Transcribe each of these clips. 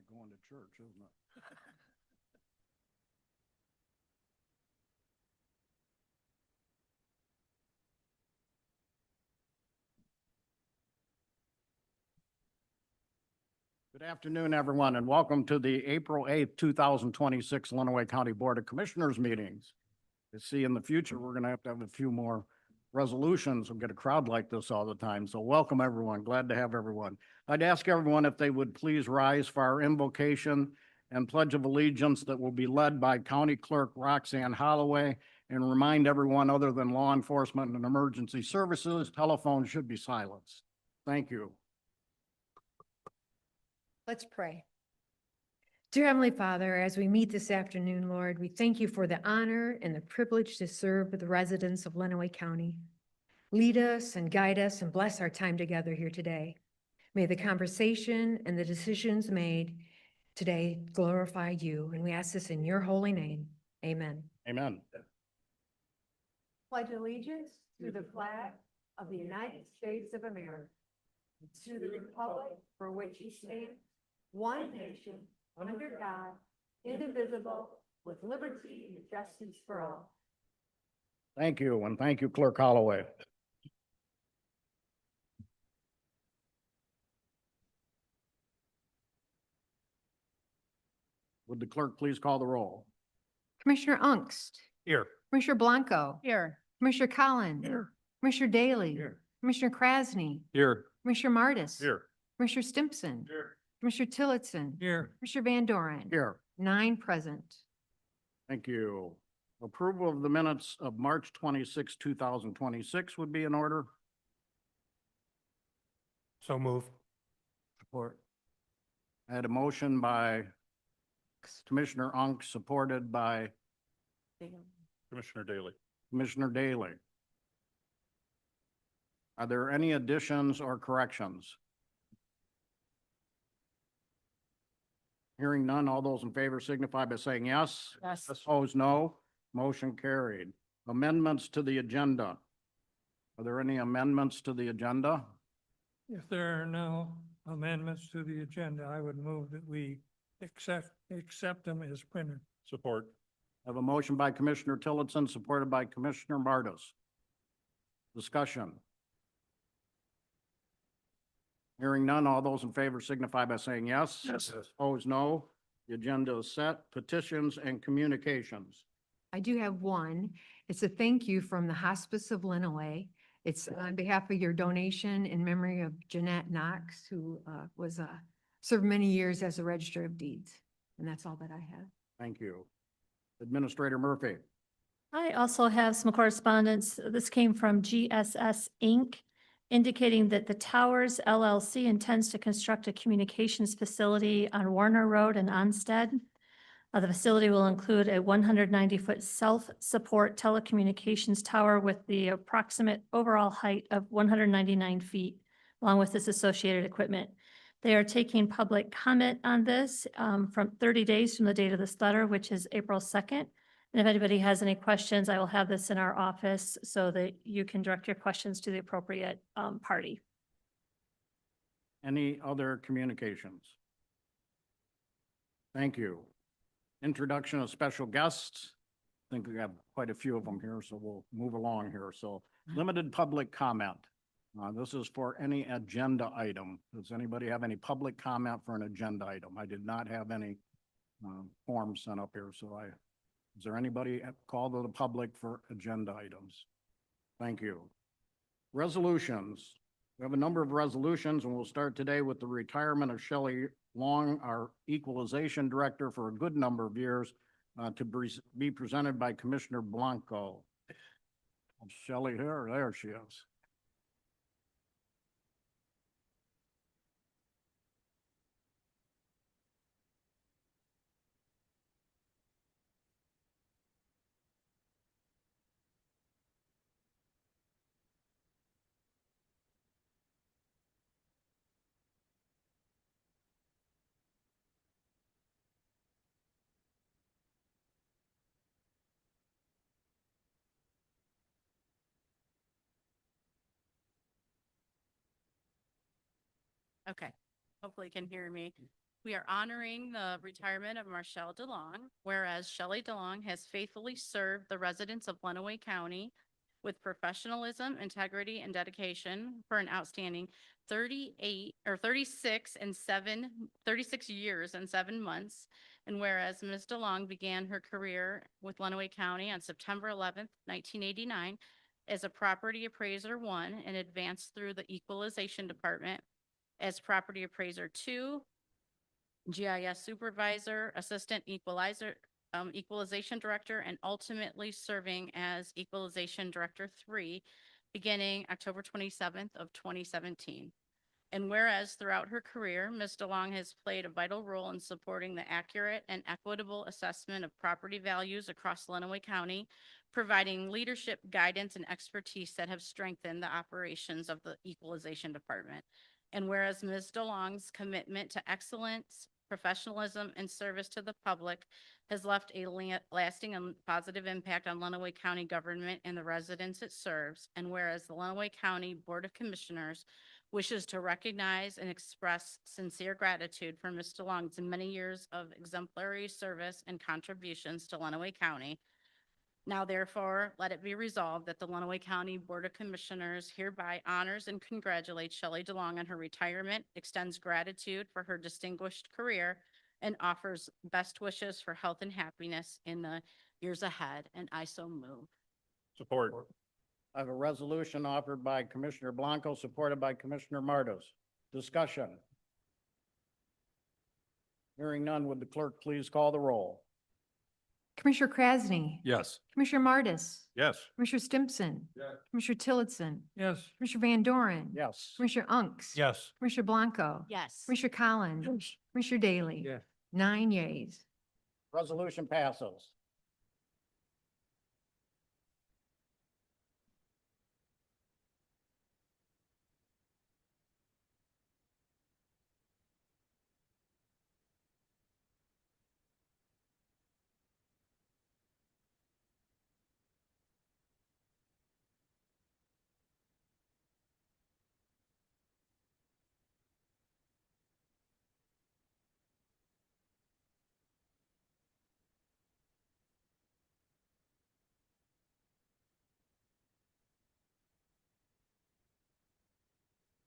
like going to church, isn't it? Good afternoon, everyone, and welcome to the April 8th, 2026 Lenawee County Board of Commissioners meetings. You see, in the future, we're going to have a few more resolutions. We'll get a crowd like this all the time. So welcome, everyone. Glad to have everyone. I'd ask everyone if they would please rise for our invocation and pledge of allegiance that will be led by County Clerk Roxanne Holloway, and remind everyone other than law enforcement and emergency services, telephones should be silenced. Thank you. Let's pray. Dear Heavenly Father, as we meet this afternoon, Lord, we thank you for the honor and the privilege to serve the residents of Lenawee County. Lead us and guide us and bless our time together here today. May the conversation and the decisions made today glorify you, and we ask this in your holy name. Amen. Amen. Pledge allegiance to the flag of the United States of America, to the republic for which it stands, one nation, under God, indivisible, with liberty and justice for all. Thank you, and thank you, Clerk Holloway. Would the clerk please call the roll? Commissioner Ungst, Here. Commissioner Blanco, Here. Commissioner Collins, Here. Commissioner Daly, Here. Commissioner Krasny, Here. Commissioner Martis, Here. Commissioner Stimpson, Here. Commissioner Tillotson, Here. Commissioner Van Doren. Here. 9 present. Thank you. Approval of the minutes of March 26, 2026 would be in order. So move. Support. I had a motion by Commissioner Unk, supported by Commissioner Daly. Commissioner Daly. Are there any additions or corrections? Hearing none, all those in favor signify by saying yes. Yes. Opposed, no. Motion carried. Amendments to the agenda. Are there any amendments to the agenda? If there are no amendments to the agenda, I would move that we accept them as printed. Support. I have a motion by Commissioner Tillotson, supported by Commissioner Martis. Discussion. Hearing none, all those in favor signify by saying yes. Yes. Opposed, no. The agenda is set. Petitions and communications. I do have one. It's a thank you from the Hospice of Lenawee. It's on behalf of your donation in memory of Jeanette Knox, who served many years as a Register of Deeds. And that's all that I have. Thank you. Administrator Murphy. I also have some correspondence. This came from GSS Inc., indicating that the Towers LLC intends to construct a communications facility on Warner Road in Onstead. The facility will include a 190-foot self-support telecommunications tower with the approximate overall height of 199 feet, along with its associated equipment. They are taking public comment on this from 30 days from the date of this letter, which is April 2nd. And if anybody has any questions, I will have this in our office so that you can direct your questions to the appropriate party. Any other communications? Thank you. Introduction of special guests. I think we have quite a few of them here, so we'll move along here. So limited public comment. This is for any agenda item. Does anybody have any public comment for an agenda item? I did not have any forms sent up here, so is there anybody call to the public for agenda items? Thank you. Resolutions. We have a number of resolutions, and we'll start today with the retirement of Shelley Long, our equalization director for a good number of years, to be presented by Commissioner Blanco. Shelley here, there she is. Okay, hopefully you can hear me. We are honoring the retirement of Marshall DeLong, whereas Shelley DeLong has faithfully served the residents of Lenawee County with professionalism, integrity, and dedication for an outstanding 36 years and 7 months. And whereas Ms. DeLong began her career with Lenawee County on September 11th, 1989, as a property appraiser 1 and advanced through the Equalization Department as property appraiser 2, GIS supervisor, assistant equalization director, and ultimately serving as equalization director 3, beginning October 27th of 2017. And whereas throughout her career, Ms. DeLong has played a vital role in supporting the accurate and equitable assessment of property values across Lenawee County, providing leadership, guidance, and expertise that have strengthened the operations of the Equalization Department. And whereas Ms. DeLong's commitment to excellence, professionalism, and service to the public has left a lasting and positive impact on Lenawee County government and the residents it serves. And whereas the Lenawee County Board of Commissioners wishes to recognize and express sincere gratitude for Ms. DeLong's many years of exemplary service and contributions to Lenawee County. Now therefore, let it be resolved that the Lenawee County Board of Commissioners hereby honors and congratulates Shelley DeLong on her retirement, extends gratitude for her distinguished career, and offers best wishes for health and happiness in the years ahead, and I so move. Support. I have a resolution offered by Commissioner Blanco, supported by Commissioner Mardos. Discussion. Hearing none, would the clerk please call the roll? Commissioner Krasny. Yes. Commissioner Martis. Yes. Commissioner Stimson. Yes. Commissioner Tillotson. yes, Commissioner Van Doren. Yes. Commissioner Unks. Yes. Commissioner Blanco. Yes. Commissioner Collins. Commissioner Daly. yes, 9 yeas. Resolution passes.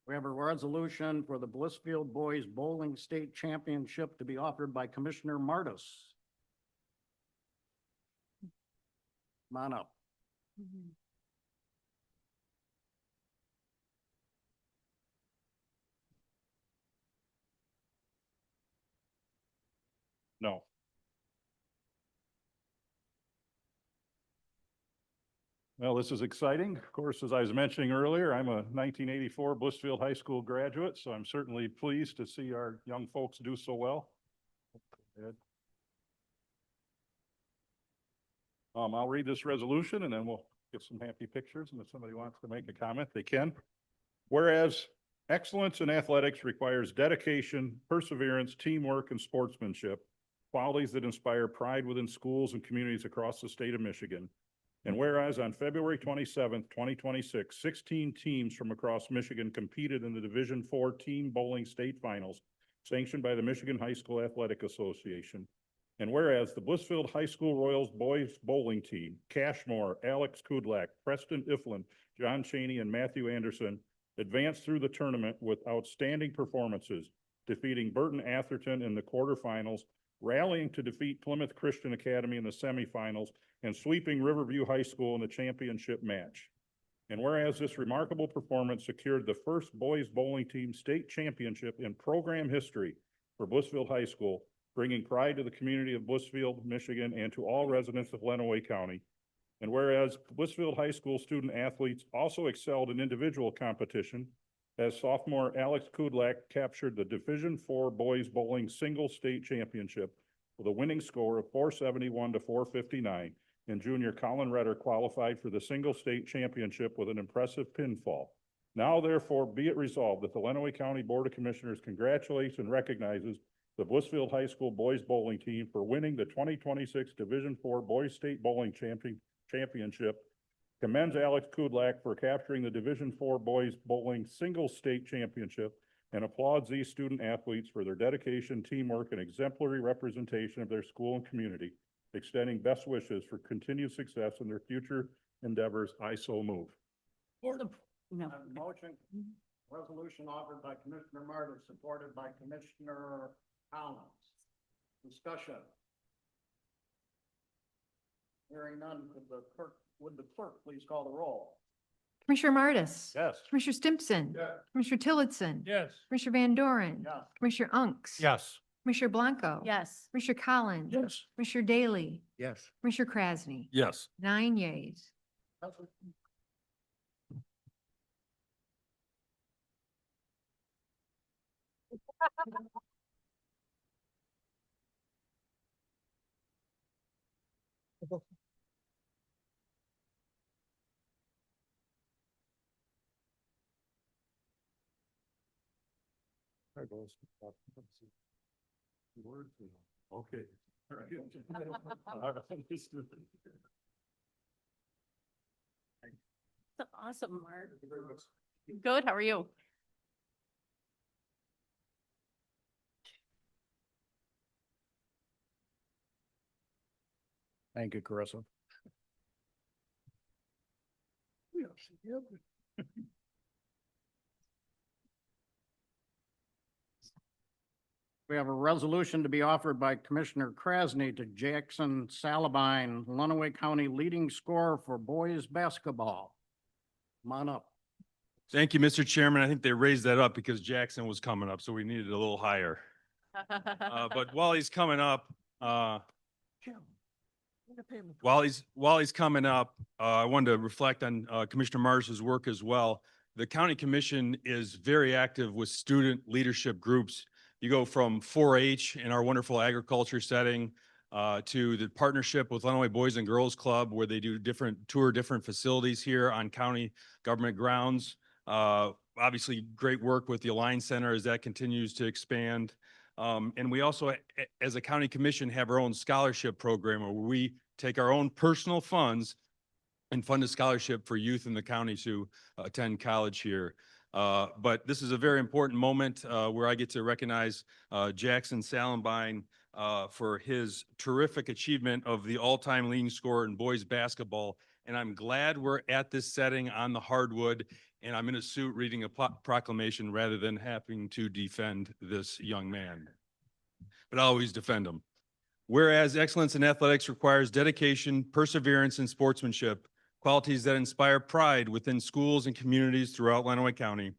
We have a resolution for the Blissfield Boys Bowling State Championship to be offered by Commissioner Martis. Come on up. No. Well, this is exciting. Of course, as I was mentioning earlier, I'm a 1984 Blissfield High School graduate, so I'm certainly pleased to see our young folks do so well. Ed. I'll read this resolution and then we'll get some happy pictures, and if somebody wants to make a comment, they can. Whereas excellence in athletics requires dedication, perseverance, teamwork, and sportsmanship, qualities that inspire pride within schools and communities across the state of Michigan. And whereas on February 27th, 2026, 16 teams from across Michigan competed in the Division IV Team Bowling State Finals, sanctioned by the Michigan High School Athletic Association. And whereas the Blissfield High School Royals boys bowling team, Cashmore, Alex Kudlak, Preston Iflin, John Cheney, and Matthew Anderson advanced through the tournament with outstanding performances, defeating Burton Atherton in the quarterfinals, rallying to defeat Plymouth Christian Academy in the semifinals, and sweeping Riverview High School in the championship match. And whereas this remarkable performance secured the first boys bowling team state championship in program history for Blissfield High School, bringing pride to the community of Blissfield, Michigan, and to all residents of Lenawee County. And whereas Blissfield High School student athletes also excelled in individual competition, as sophomore Alex Kudlak captured the Division IV Boys Bowling Single State Championship with a winning score of 471 to 459, and junior Colin Redder qualified for the Single State Championship with an impressive pinfall. Now therefore be it resolved that the Lenawee County Board of Commissioners congratulates and recognizes the Blissfield High School Boys Bowling Team for winning the 2026 Division IV Boys State Bowling Championship, commends Alex Kudlak for capturing the Division IV Boys Bowling Single State Championship, and applauds these student athletes for their dedication, teamwork, and exemplary representation of their school and community, extending best wishes for continued success in their future endeavors. I so move. No. Motion, resolution offered by Commissioner Martis, supported by Commissioner Collins. Discussion. Hearing none, would the clerk please call the roll? Commissioner Martis. Yes. Commissioner Stimson. Yes. Commissioner Tillotson. Yes. Commissioner Van Doren. Yes. Commissioner Unks. Yes. Commissioner Blanco. Yes. Commissioner Collins. Yes. Commissioner Daly. Yes. Commissioner Krasny. Yes. 9 yeas. Okay. That's awesome, Mark. Good, how are you? Thank you, Carissa. We have a resolution to be offered by Commissioner Krasny to Jackson Salabine, Lenawee County leading scorer for boys basketball. Come on up. Thank you, Mr. Chairman. I think they raised that up because Jackson was coming up, so we needed a little higher. But while he's coming up, while he's coming up, I wanted to reflect on Commissioner Marsh's work as well. The county commission is very active with student leadership groups. You go from 4-H in our wonderful agriculture setting to the partnership with Lenawee Boys and Girls Club, where they do tour different facilities here on county government grounds. Obviously, great work with the Alliance Center as that continues to expand. And we also, as a county commission, have our own scholarship program where we take our own personal funds and fund a scholarship for youth in the county to attend college here. But this is a very important moment where I get to recognize Jackson Salabine for his terrific achievement of the all-time leading scorer in boys basketball. And I'm glad we're at this setting on the hardwood, and I'm in a suit reading a proclamation rather than having to defend this young man. But I'll always defend him. Whereas excellence in athletics requires dedication, perseverance, and sportsmanship, qualities that inspire pride within schools and communities throughout Lenawee County.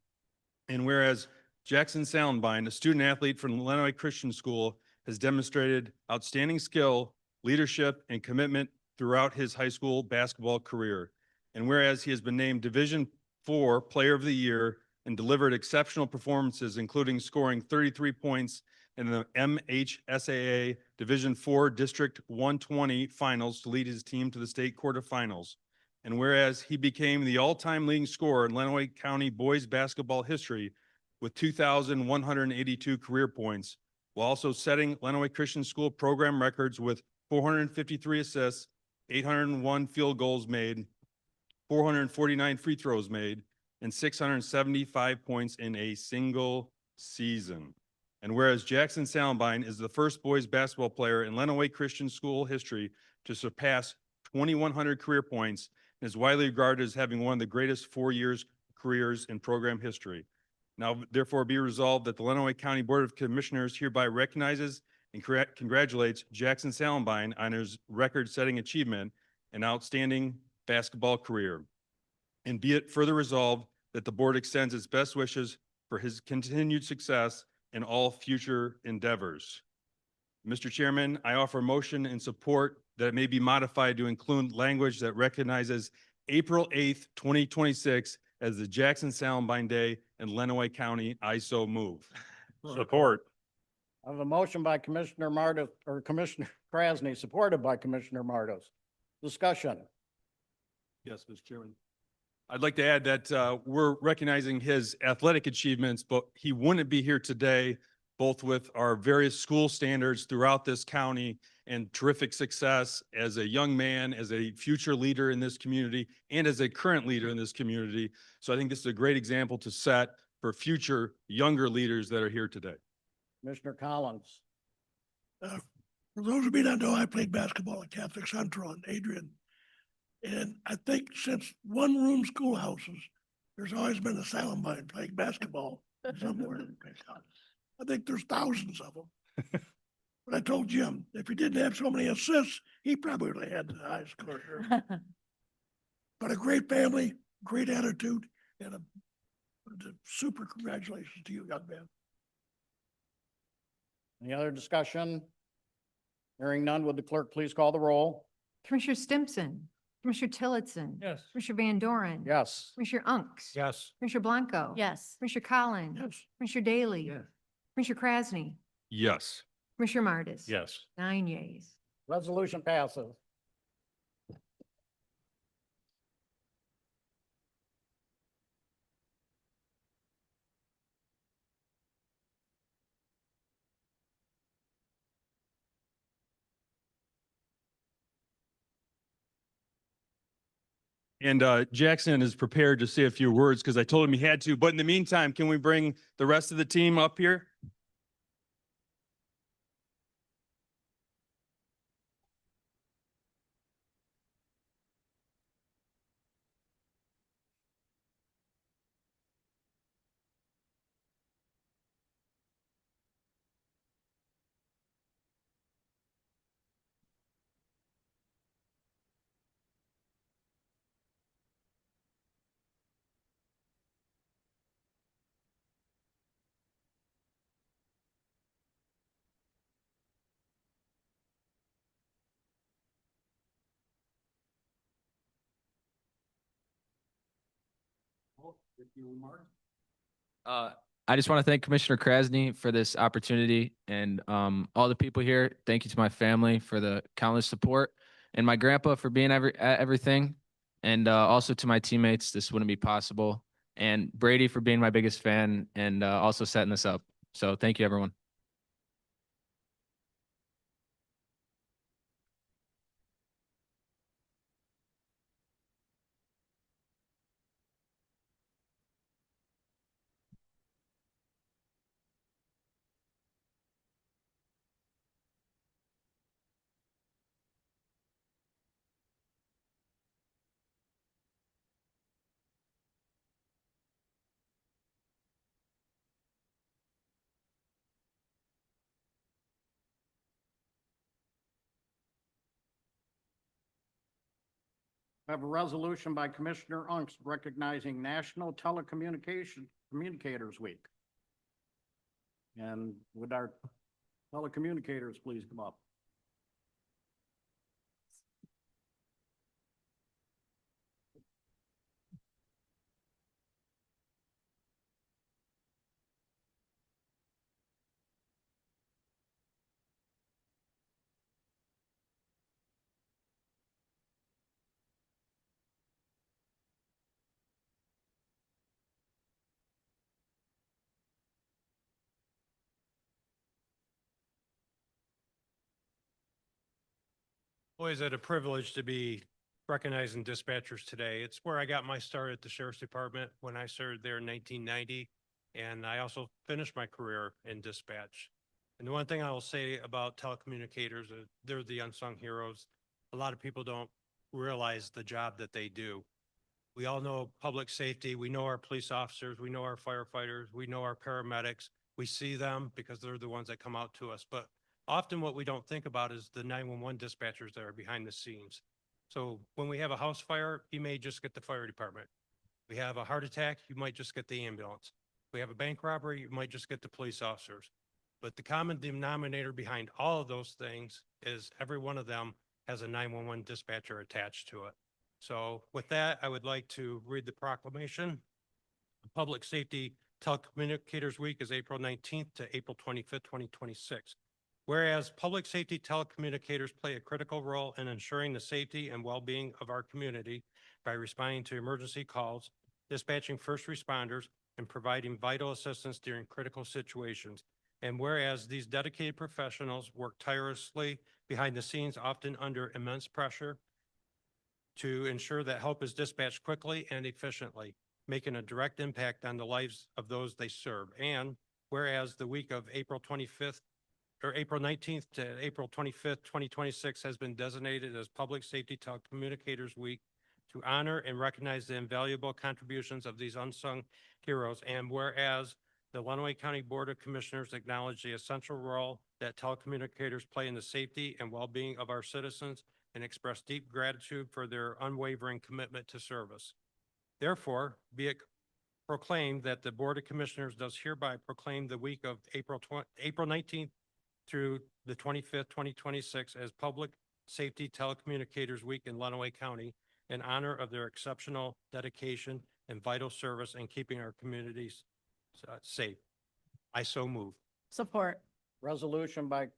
And whereas Jackson Salabine, a student athlete from Lenawee Christian School, has demonstrated outstanding skill, leadership, and commitment throughout his high school basketball career. And whereas he has been named Division IV Player of the Year and delivered exceptional performances, including scoring 33 points in the MHSAA Division IV District 120 finals to lead his team to the state quarterfinals. And whereas he became the all-time leading scorer in Lenawee County boys basketball history with 2,182 career points, while also setting Lenawee Christian School program records with 453 assists, 801 field goals made, 449 free throws made, and 675 points in a single season. And whereas Jackson Salabine is the first boys basketball player in Lenawee Christian School history to surpass 2,100 career points, and is widely regarded as having one of the greatest 4 years careers in program history. Now, therefore, be resolved that the Lenawee County Board of Commissioners hereby recognizes and congratulates Jackson Salabine on his record-setting achievement and outstanding basketball career. And be it further resolved that the board extends its best wishes for his continued success in all future endeavors. Mr. Chairman, I offer a motion in support that it may be modified to include language that recognizes April 8th, 2026 as the Jackson Salabine Day in Lenawee County. I so move. Support. I have a motion by Commissioner Martis, or Commissioner Krasny, supported by Commissioner Martis. Discussion. Yes, Mr. Chairman. I'd like to add that we're recognizing his athletic achievements, but he wouldn't be here today, both with our various school standards throughout this county and terrific success as a young man, as a future leader in this community, and as a current leader in this community. So I think this is a great example to set for future younger leaders that are here today. Commissioner Collins. For those of you that know, I played basketball at Catholic Central in Adrian. And I think since one-room schoolhouses, there's always been a Salamine playing basketball somewhere. I think there's thousands of them. But I told Jim, if he didn't have so many assists, he probably would have had the highest score here. But a great family, great attitude, and a super congratulations to you, young man. Any other discussion? Hearing none, would the clerk please call the roll? Commissioner Stimson, Commissioner Tillotson. Yes. Commissioner Van Doren. Yes. Commissioner Unks. Yes. Commissioner Blanco. Yes. Commissioner Collins. Yes. Commissioner Daly. Commissioner Krasny. Yes. Commissioner Martis. Yes. 9 yeas. Resolution passes. And Jackson is prepared to say a few words because I told him he had to. But in the meantime, can we bring the rest of the team up here? I just want to thank Commissioner Krasny for this opportunity and all the people here. Thank you to my family for the countless support and my grandpa for being at everything. And also to my teammates, this wouldn't be possible. And Brady for being my biggest fan and also setting this up. So thank you, everyone. I have a resolution by Commissioner Unks recognizing National Communicators Week. And would our telecommunicators please come up? Always a privilege to be recognizing dispatchers today. It's where I got my start at the Sheriff's Department when I started there in 1990. And I also finished my career in dispatch. And the one thing I will say about telecommunicators, they're the unsung heroes. A lot of people don't realize the job that they do. We all know public safety. We know our police officers. We know our firefighters. We know our paramedics. We see them because they're the ones that come out to us. But often what we don't think about is the 911 dispatchers that are behind the scenes. So when we have a house fire, you may just get the fire department. We have a heart attack, you might just get the ambulance. We have a bank robbery, you might just get the police officers. But the common denominator behind all of those things is every one of them has a 911 dispatcher attached to it. So with that, I would like to read the proclamation. Public Safety Telecommunicators Week is April 19th to April 25th, 2026. Whereas public safety telecommunicators play a critical role in ensuring the safety and well-being of our community by responding to emergency calls, dispatching first responders, and providing vital assistance during critical situations. And whereas these dedicated professionals work tirelessly behind the scenes, often under immense pressure, to ensure that help is dispatched quickly and efficiently. making a direct impact on the lives of those they serve. And whereas the week of April 25th or April 19th to April 25th, 2026 has been designated as Public Safety Telecommunicators Week to honor and recognize the invaluable contributions of these unsung heroes. And whereas the Lenawee County Board of Commissioners acknowledge the essential role that telecommunicators play in the safety and well-being of our citizens and express deep gratitude for their unwavering commitment to service. Therefore, be it proclaimed that the Board of Commissioners does hereby proclaim the week of April 19th through the 25th, 2026 as Public Safety Telecommunicators Week in Lenawee County in honor of their exceptional dedication and vital service in keeping our communities safe. I so move. Support. Resolution by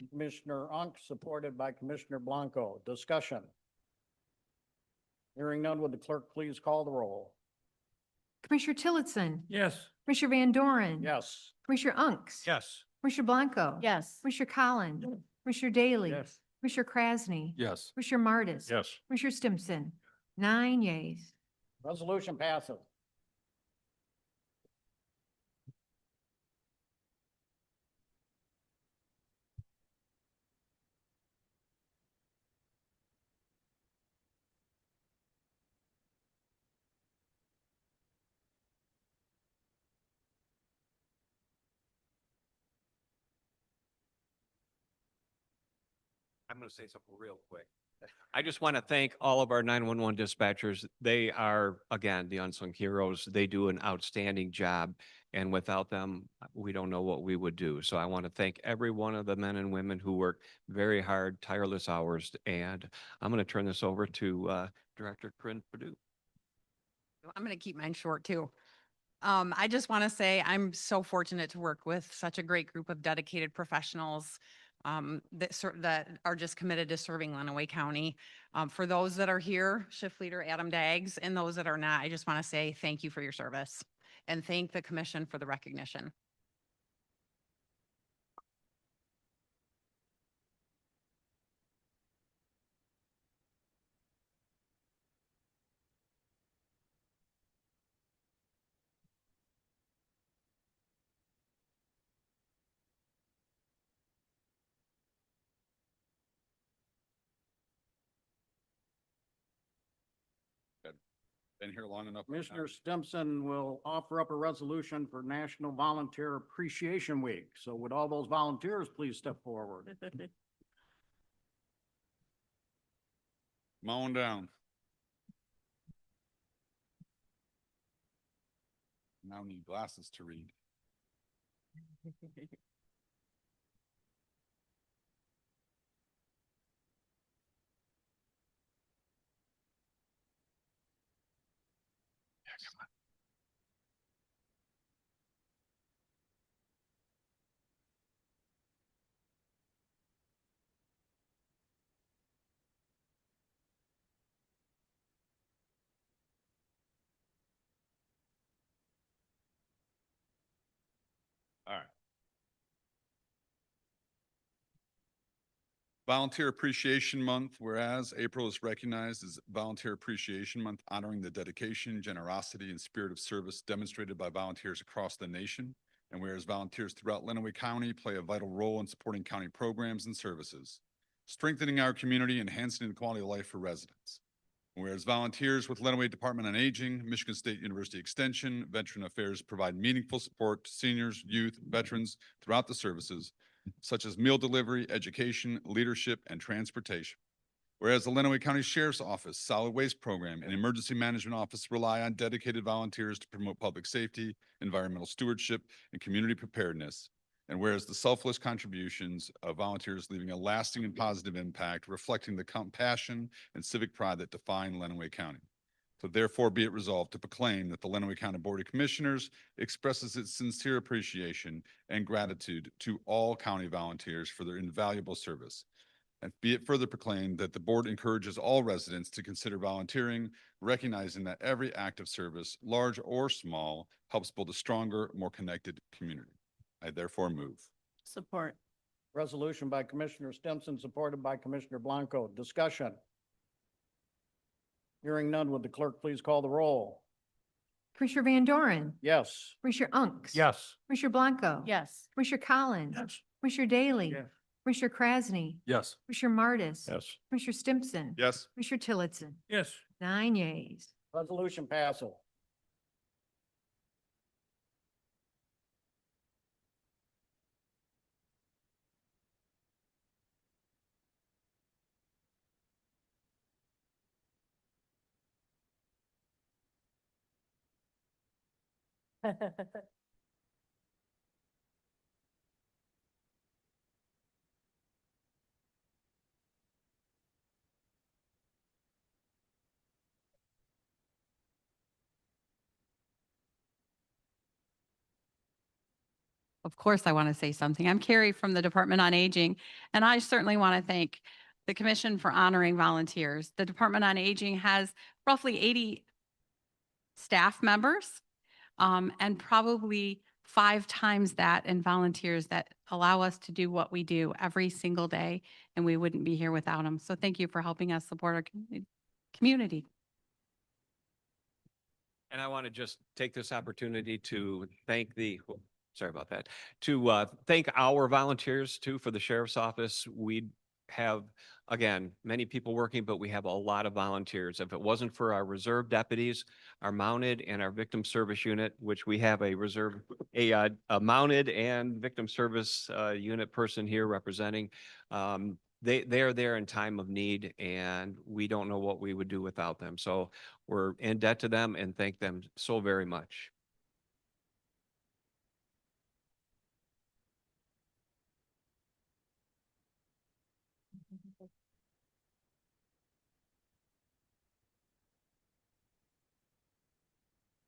Commissioner Unk, supported by Commissioner Blanco. Discussion. Hearing none, would the clerk please call the roll? Commissioner Tillotson. Yes. Commissioner Van Doren. Yes. Commissioner Unks. Yes. Commissioner Blanco. Yes. Commissioner Collins. Commissioner Daly. Yes. Commissioner Krasny. Yes. Commissioner Martis. Yes. Commissioner Stimson. 9 yeas. Resolution passes. I'm going to say something real quick. I just want to thank all of our 911 dispatchers. They are, again, the unsung heroes. They do an outstanding job. And without them, we don't know what we would do. So I want to thank every one of the men and women who work very hard, tireless hours. And I'm going to turn this over to Director Corinne Perdue. I'm going to keep mine short too. I just want to say I'm so fortunate to work with such a great group of dedicated professionals that are just committed to serving Lenawee County. For those that are here, Shift Leader Adam Daggs, and those that are not, I just want to say thank you for your service and thank the commission for the recognition. Been here long enough. Commissioner Stimson will offer up a resolution for National Volunteer Appreciation Week. So would all those volunteers please step forward? Come on down. Now need glasses to read. Yeah, come on. All right. Volunteer Appreciation Month, whereas April is recognized as Volunteer Appreciation Month, honoring the dedication, generosity, and spirit of service demonstrated by volunteers across the nation. And whereas volunteers throughout Lenawee County play a vital role in supporting county programs and services, strengthening our community, enhancing the quality of life for residents. Whereas volunteers with Lenawee Department on Aging, Michigan State University Extension, Veteran Affairs provide meaningful support to seniors, youth, veterans throughout the services, such as meal delivery, education, leadership, and transportation. Whereas the Lenawee County Sheriff's Office, Solid Waste Program, and Emergency Management Office rely on dedicated volunteers to promote public safety, environmental stewardship, and community preparedness. And whereas the selfless contributions of volunteers leaving a lasting and positive impact, reflecting the compassion and civic pride that define Lenawee County. So therefore be it resolved to proclaim that the Lenawee County Board of Commissioners expresses its sincere appreciation and gratitude to all county volunteers for their invaluable service. And be it further proclaimed that the board encourages all residents to consider volunteering, recognizing that every act of service, large or small, helps build a stronger, more connected community. I therefore move. Support. Resolution by Commissioner Stimson, supported by Commissioner Blanco. Discussion. Hearing none, would the clerk please call the roll? Commissioner Van Doren, Yes. Commissioner Unks. Yes. Commissioner Blanco. Yes. Commissioner Collins. Yes. Commissioner Daly. Yes. Commissioner Krasny. Yes. Commissioner Martis. Yes. Commissioner Stimson. Yes. Commissioner Tillotson. Yes. 9 yeas. Resolution passes. Of course, I want to say something. I'm Carrie from the Department on Aging, and I certainly want to thank the Commission for honoring volunteers. The Department on Aging has roughly 80 staff members, and probably 5 times that in volunteers that allow us to do what we do every single day, and we wouldn't be here without them. So thank you for helping us support our community. And I want to just take this opportunity to thank sorry about that, to thank our volunteers too for the sheriff's office. We have, again, many people working, but we have a lot of volunteers. If it wasn't for our reserve deputies, our mounted and our victim service unit, which we have a reserve, a mounted and victim service unit person here representing, they are there in time of need, and we don't know what we would do without them. So we're in debt to them and thank them so very much.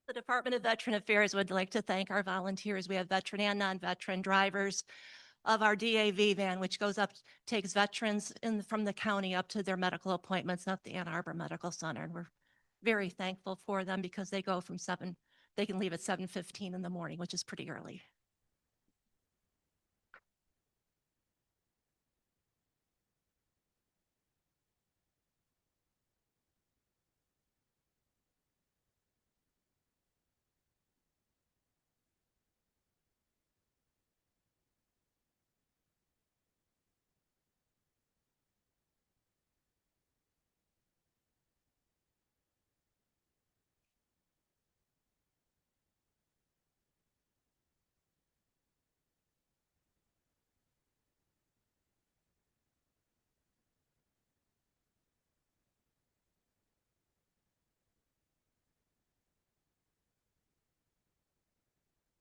The Department of Veteran Affairs would like to thank our volunteers. We have veteran and non-veteran drivers of our DAV van, which goes up, takes veterans from the county up to their medical appointments at the Ann Arbor Medical Center. And we're very thankful for them because they go from they can leave at 7:15 in the morning, which is pretty early.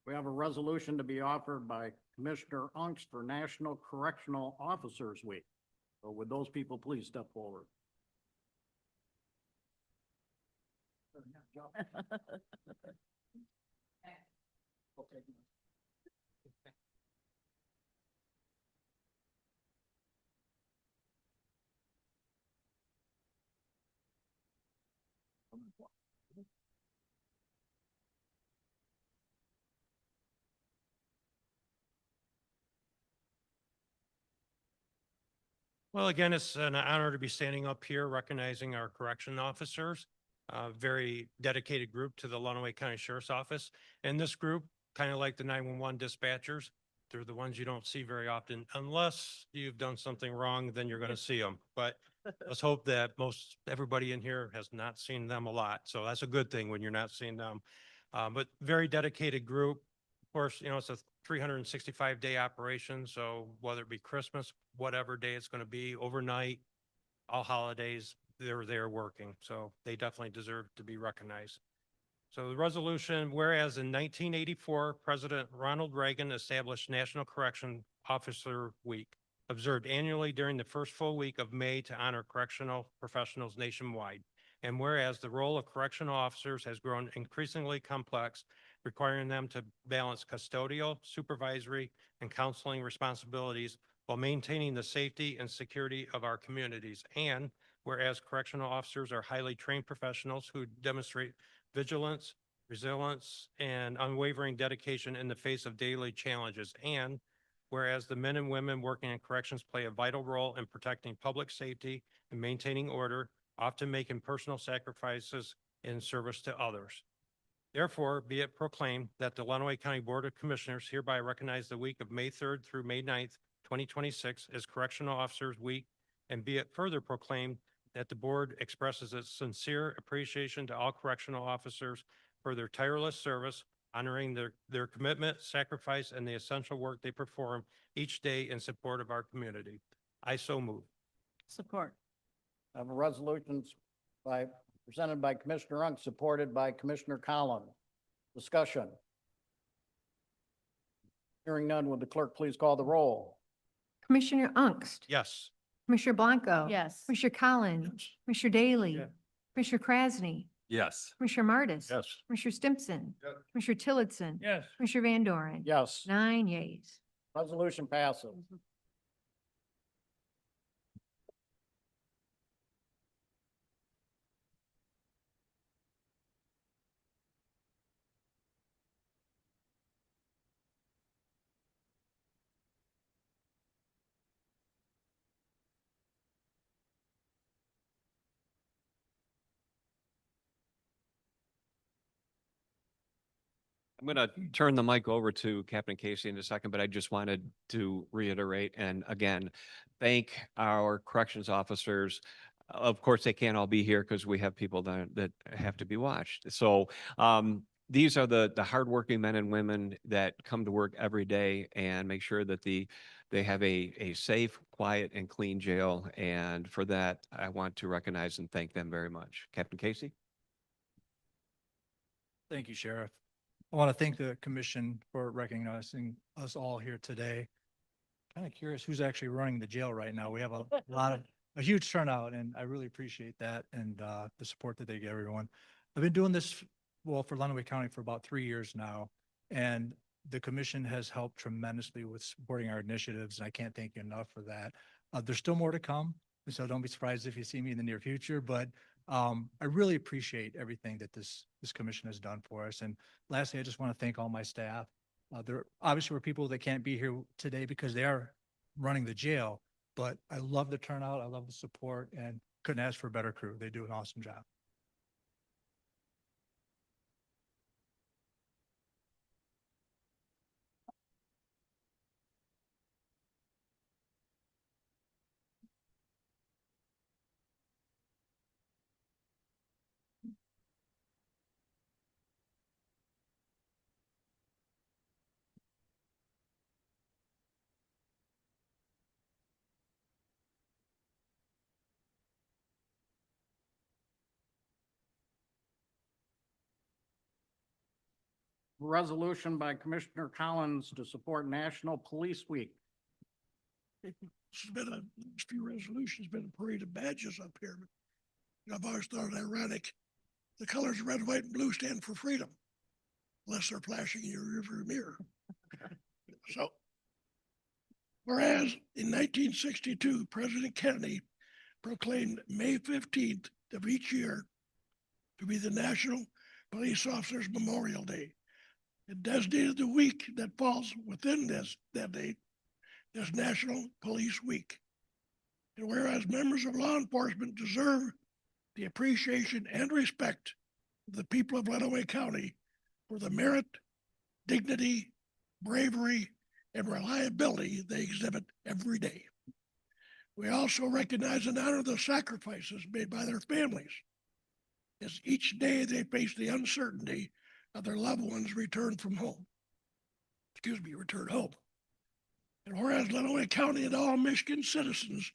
We have a resolution to be offered by Commissioner Unks for National Correctional Officers Week. So would those people please step forward? Well, again, it's an honor to be standing up here recognizing our correction officers. A very dedicated group to the Lenawee County Sheriff's Office. And this group, kind of like the 911 dispatchers, they're the ones you don't see very often unless you've done something wrong, then you're going to see them. But let's hope that everybody in here has not seen them a lot. So that's a good thing when you're not seeing them. But very dedicated group. Of course, it's a 365-day operation. So whether it be Christmas, whatever day it's going to be, overnight, all holidays, they're there working. So they definitely deserve to be recognized. So the resolution, whereas in 1984, President Ronald Reagan established National Correction Officer Week, observed annually during the first full week of May to honor correctional professionals nationwide. And whereas the role of correctional officers has grown increasingly complex, requiring them to balance custodial, supervisory, and counseling responsibilities while maintaining the safety and security of our communities. And whereas correctional officers are highly trained professionals who demonstrate vigilance, resilience, and unwavering dedication in the face of daily challenges. And whereas the men and women working in corrections play a vital role in protecting public safety and maintaining order, often making personal sacrifices in service to others. Therefore, be it proclaimed that the Lenawee County Board of Commissioners hereby recognize the week of May 3rd through May 9th, 2026 as Correctional Officers Week, and be it further proclaimed that the board expresses its sincere appreciation to all correctional officers for their tireless service, honoring their commitment, sacrifice, and the essential work they perform each day in support of our community. I so move. Support. I have a resolution presented by Commissioner Unk, supported by Commissioner Collins. Discussion. Hearing none, would the clerk please call the roll? Commissioner Ungst. Yes. Commissioner Blanco. Yes. Commissioner Collins. Commissioner Daly. Yes. Commissioner Krasny. Yes. Commissioner Martis. Yes. Commissioner Stimson. Yes. Commissioner Tillotson. Yes. Commissioner Van Doren. Yes, 9 yeas. resolution passes. I'm going to turn the mic over to Captain Casey in a second, but I just wanted to reiterate and again, thank our corrections officers. Of course, they can't all be here because we have people that have to be watched. So these are the hardworking men and women that come to work every day and make sure that they have a safe, quiet, and clean jail. And for that, I want to recognize and thank them very much. Captain Casey? Thank you, Sheriff. I want to thank the commission for recognizing us all here today. Kind of curious who's actually running the jail right now. We have a huge turnout, and I really appreciate that and the support that they give everyone. I've been doing this, well, for Lenawee County for about 3 years now, and the commission has helped tremendously with supporting our initiatives, and I can't thank you enough for that. There's still more to come, so don't be surprised if you see me in the near future, but I really appreciate everything that this commission has done for us. And lastly, I just want to thank all my staff. There obviously were people that can't be here today because they are running the jail, but I love the turnout. I love the support and couldn't ask for a better crew. They do an awesome job. Resolution by Commissioner Collins to support National Police Week. This has been this few resolutions, been a parade of badges up here. I've always thought it ironic. The colors red, white, and blue stand for freedom, unless they're flashing in your rearview mirror. So, whereas in 1962, President Kennedy proclaimed May 15th of each year to be the National Police Officers Memorial Day. It designated the week that falls within that date as National Police Week. And whereas members of law enforcement deserve the appreciation and respect of the people of Lenawee County for the merit, dignity, bravery, and reliability they exhibit every day. We also recognize and honor the sacrifices made by their families as each day they face the uncertainty of their loved ones return home. And whereas Lenawee County and all Michigan citizens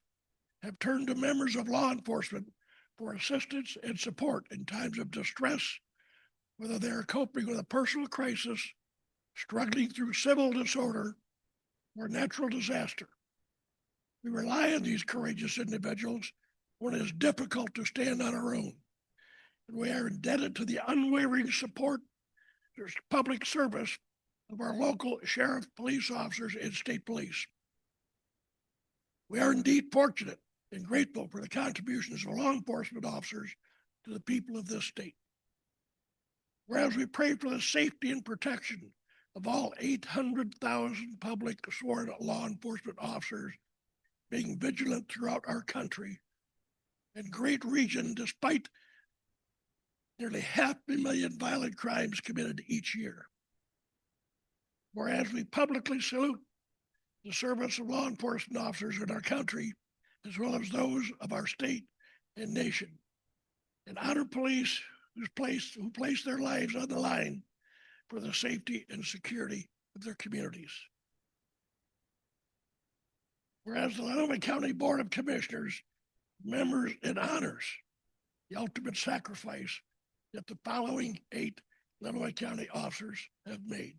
have turned to members of law enforcement for assistance and support in times of distress, whether they are coping with a personal crisis, struggling through civil disorder, or natural disaster. We rely on these courageous individuals when it is difficult to stand on our own. And we are indebted to the unwavering support public service of our local sheriff, police officers, and state police. We are indeed fortunate and grateful for the contributions of law enforcement officers to the people of this state. Whereas we pray for the safety and protection of all 800,000 public sworn law enforcement officers being vigilant throughout our country and great region, despite nearly 500,000 violent crimes committed each year. Whereas we publicly salute the service of law enforcement officers in our country, as well as those of our state and nation, and honor police who place their lives on the line for the safety and security of their communities. Whereas the Lenawee County Board of Commissioners remembers and honors the ultimate sacrifice that the following 8 Lenawee County officers have made.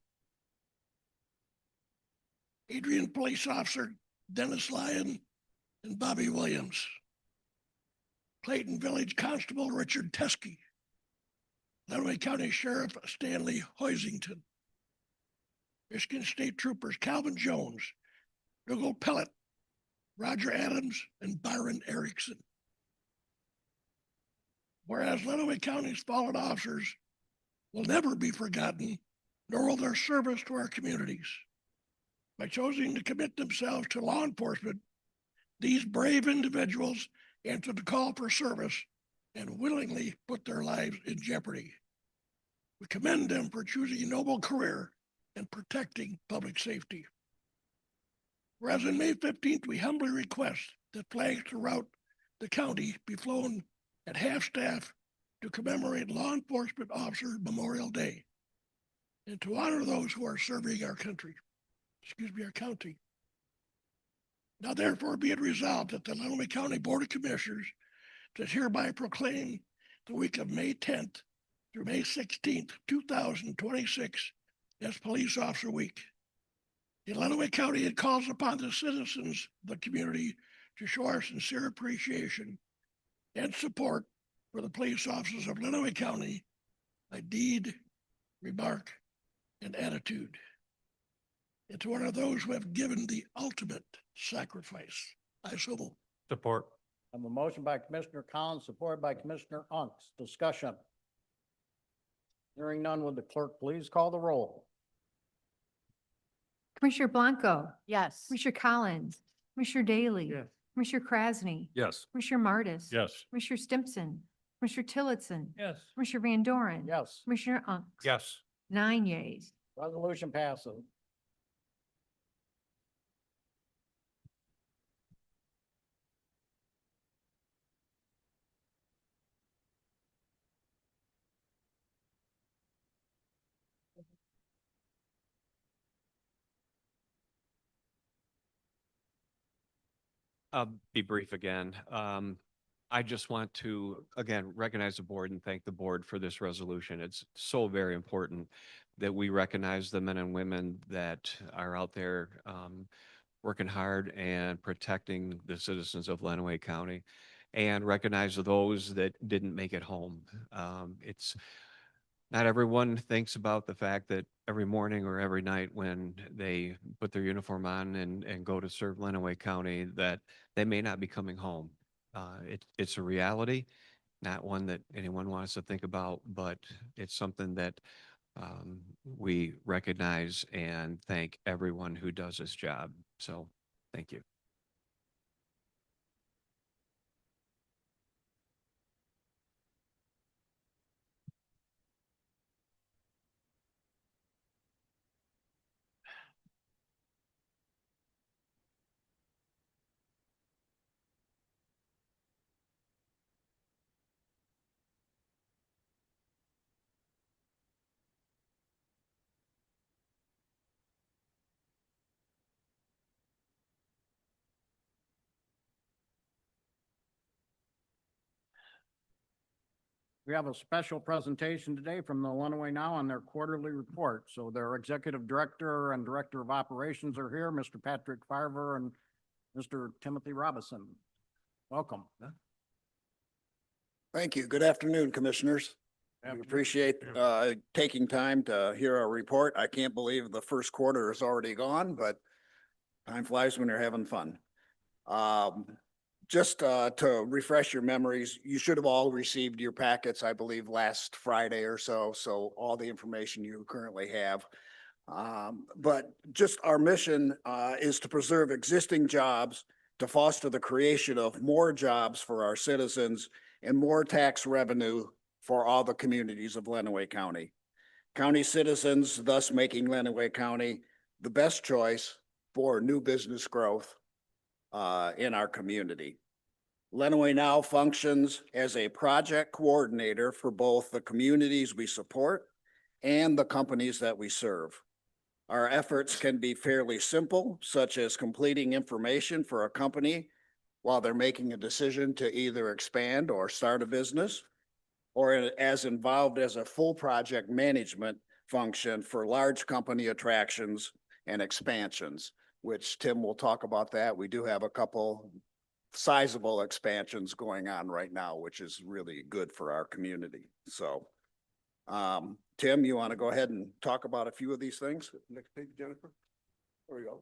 Adrian Police Officer Dennis Lyon and Bobby Williams. Clayton Village Constable Richard Teskey. Lenawee County Sheriff Stanley Hoisington. Michigan State Troopers Calvin Jones, Dougal Pellet, Roger Adams, and Byron Erickson. Whereas Lenawee County's fallen officers will never be forgotten, nor will their service to our communities. By choosing to commit themselves to law enforcement, these brave individuals answered the call for service and willingly put their lives in jeopardy. We commend them for choosing a noble career and protecting public safety. Whereas on May 15th, we humbly request that flags throughout the county be flown at half-staff to commemorate Law Enforcement Officer Memorial Day and to honor those who are serving our country. Our county. Now therefore be it resolved that the Lenawee County Board of Commissioners does hereby proclaim the week of May 10th through May 16th, 2026 as Police Officer Week. In Lenawee County, it calls upon the citizens of the community to show our sincere appreciation and support for the police officers of Lenawee County by deed, remark, and attitude. It's one of those who have given the ultimate sacrifice. I so move. Support. I have a motion by Commissioner Collins, supported by Commissioner Unks. Discussion. Hearing none, would the clerk please call the roll? Commissioner Blanco, Yes. Commissioner Collins, Commissioner Daly. Yes. Commissioner Krasny. Yes. Commissioner Martis. Yes. Commissioner Stimson, Commissioner Tillotson. Yes. Commissioner Van Doren. Yes, Commissioner Unks. Yes. 9 yeas. resolution passes. I'll be brief again. I just want to, again, recognize the board and thank the board for this resolution. It's so very important that we recognize the men and women that are out there working hard and protecting the citizens of Lenawee County and recognize those that didn't make it home. It's not everyone thinks about the fact that every morning or every night when they put their uniform on and go to serve Lenawee County, that they may not be coming home. It's a reality, not one that anyone wants to think about, but it's something that we recognize and thank everyone who does this job. So thank you. We have a special presentation today from the Lenawee Now on their quarterly report. So their executive director and director of operations are here, Mr. Patrick Farver and Mr. Timothy Robinson. Welcome. Thank you. Good afternoon, Commissioners. We appreciate taking time to hear our report. I can't believe the first quarter is already gone, but time flies when you're having fun. Just to refresh your memories, you should have all received your packets, I believe, last Friday or so. So all the information you currently have. But just our mission is to preserve existing jobs, to foster the creation of more jobs for our citizens and more tax revenue for all the communities of Lenawee County. County citizens thus making Lenawee County the best choice for new business growth in our community. Lenawee now functions as a project coordinator for both the communities we support and the companies that we serve. Our efforts can be fairly simple, such as completing information for a company while they're making a decision to either expand or start a business, or as involved as a full project management function for large company attractions and expansions, which Tim will talk about that. We do have a couple sizable expansions going on right now, which is really good for our community. So, Tim, you want to go ahead and talk about a few of these things? Next page, Jennifer. There we go.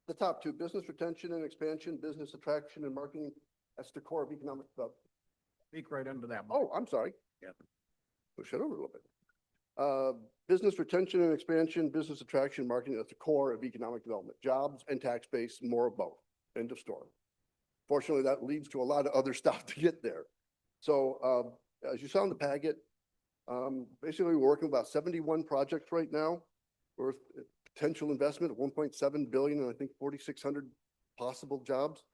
The top two, business retention and expansion, business attraction and marketing. That's the core of economic development. Speak right into that. Oh, I'm sorry. Yeah. Push it over a little bit. Business retention and expansion, business attraction, marketing, that's the core of economic development. Jobs and tax base, more of both. End of story. Fortunately, that leads to a lot of other stuff to get there. So as you saw in the packet, basically we're working about 71 projects right now worth potential investment of 1.7 billion and I think 4,600 possible jobs.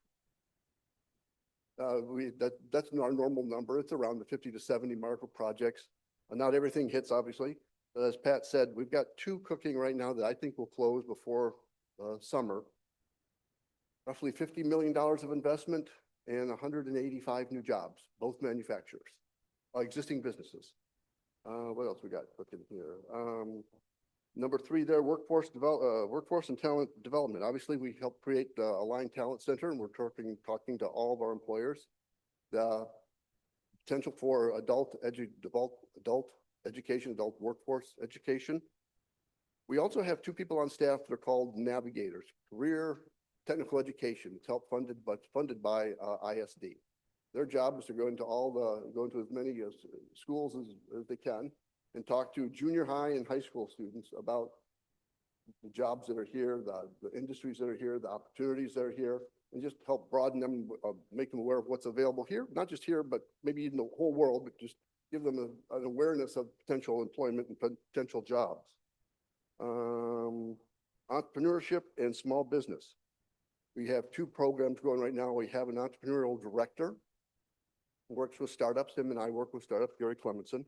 That's our normal number. It's around the 50 to 70 mark for projects. Not everything hits, obviously. As Pat said, we've got two cooking right now that I think will close before summer. Roughly $50 million of investment and 185 new jobs, both manufacturers, existing businesses. What else we got cooking here? Number three there, workforce and talent development. Obviously, we help create the Aligned Talent Center, and we're talking to all of our employers. The potential for adult education, adult workforce education. We also have two people on staff that are called navigators, career technical education. It's funded by ISD. Their job is to go into as many schools as they can and talk to junior high and high school students about the jobs that are here, the industries that are here, the opportunities that are here, and just help broaden them, make them aware of what's available here, not just here, but maybe in the whole world, but just give them an awareness of potential employment and potential jobs. Entrepreneurship and small business. We have two programs going right now. We have an entrepreneurial director who works with startups. Him and I work with startups, Gary Clemenson.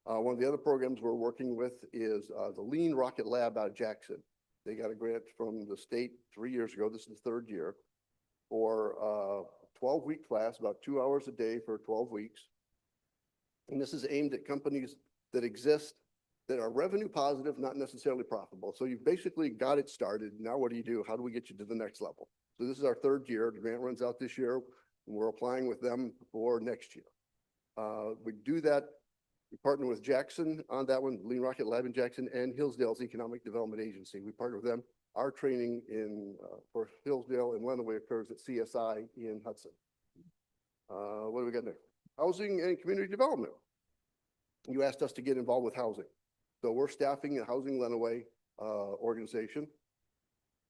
One of the other programs we're working with is the Lean Rocket Lab out of Jackson. They got a grant from the state 3 years ago. This is the third year for a 12-week class, about 2 hours a day for 12 weeks. And this is aimed at companies that exist that are revenue positive, not necessarily profitable. So you've basically got it started. Now what do you do? How do we get you to the next level? So this is our third year. The grant runs out this year, and we're applying with them for next year. We do that. We partner with Jackson on that one, Lean Rocket Lab in Jackson, and Hillsdale's Economic Development Agency. We partner with them. Our training for Hillsdale and Lenawee occurs at CSI in Hudson. What do we got next? Housing and community development. You asked us to get involved with housing. So we're staffing a Housing Lenawee organization.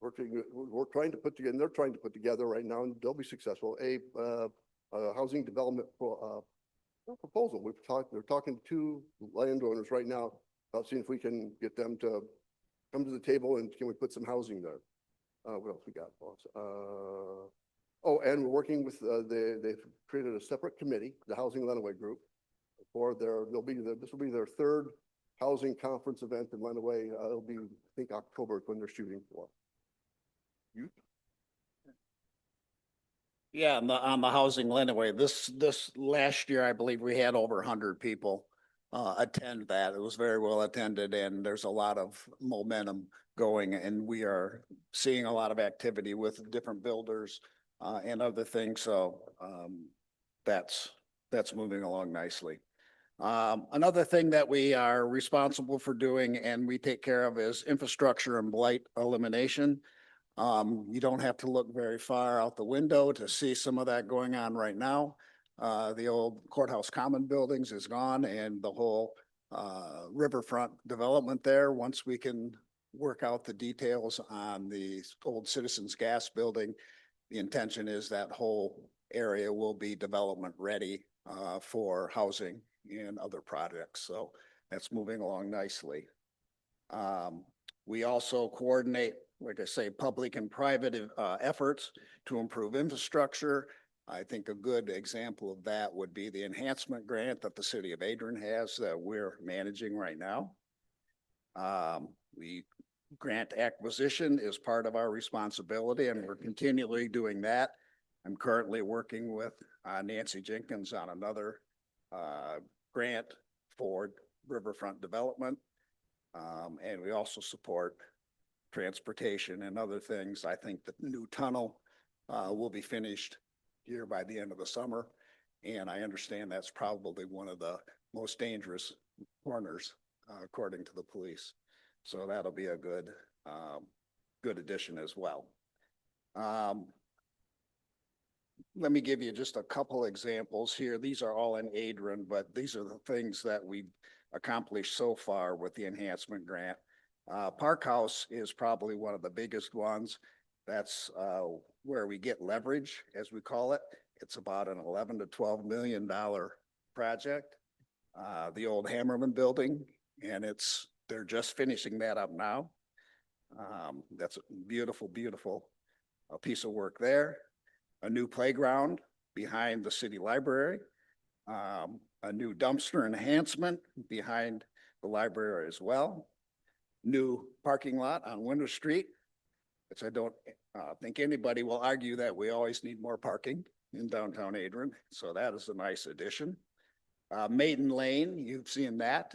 We're trying to put together, and they're trying to put together right now, and they'll be successful, a housing development proposal. We're talking to two landowners right now about seeing if we can get them to come to the table and can we put some housing there. What else we got, boss? Oh, and we're working with, they've created a separate committee, the Housing Lenawee Group, this will be their third housing conference event in Lenawee. It'll be, I think, October when they're shooting for. You? Yeah, on the Housing Lenawee, this last year, I believe we had over 100 people attend that. It was very well attended, and there's a lot of momentum going, and we are seeing a lot of activity with different builders and other things. So that's moving along nicely. Another thing that we are responsible for doing and we take care of is infrastructure and blight elimination. You don't have to look very far out the window to see some of that going on right now. The old courthouse common buildings is gone, and the whole riverfront development there, once we can work out the details on the old Citizens Gas building, the intention is that whole area will be development ready for housing and other projects. So that's moving along nicely. We also coordinate, like I say, public and private efforts to improve infrastructure. I think a good example of that would be the enhancement grant that the city of Adrian has that we're managing right now. We grant acquisition is part of our responsibility, and we're continually doing that. I'm currently working with Nancy Jenkins on another grant for riverfront development. And we also support transportation and other things. I think the new tunnel will be finished here by the end of the summer. And I understand that's probably one of the most dangerous corners, according to the police. So that'll be a good, good addition as well. Let me give you just a couple examples here. These are all in Adrian, but these are the things that we've accomplished so far with the enhancement grant. Park House is probably one of the biggest ones. That's where we get leverage, as we call it. It's about an $11 to $12 million project. The old Hammerman building, and they're just finishing that up now. That's a beautiful, beautiful piece of work there. A new playground behind the city library. A new dumpster enhancement behind the library as well. New parking lot on Winter Street, which I don't think anybody will argue that we always need more parking in downtown Adrian. So that is a nice addition. Maiden Lane, you've seen that,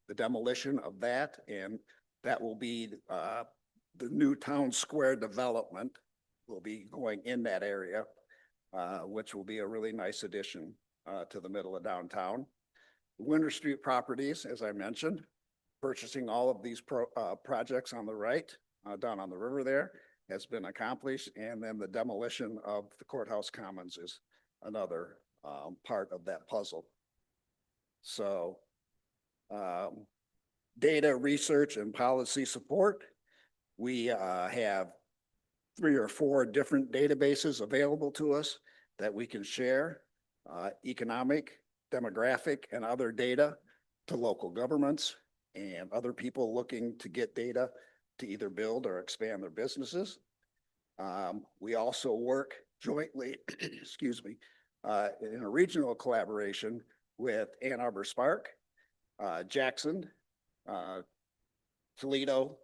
the demolition of that, and that will be the new town square development will be going in that area, which will be a really nice addition to the middle of downtown. Winter Street properties, as I mentioned, purchasing all of these projects on the right, down on the river there, has been accomplished. And then the demolition of the courthouse commons is another part of that puzzle. So data research and policy support. We have 3 or 4 different databases available to us that we can share economic, demographic, and other data to local governments and other people looking to get data to either build or expand their businesses. We also work jointly, excuse me, in a regional collaboration with Ann Arbor Spark, Jackson, Toledo,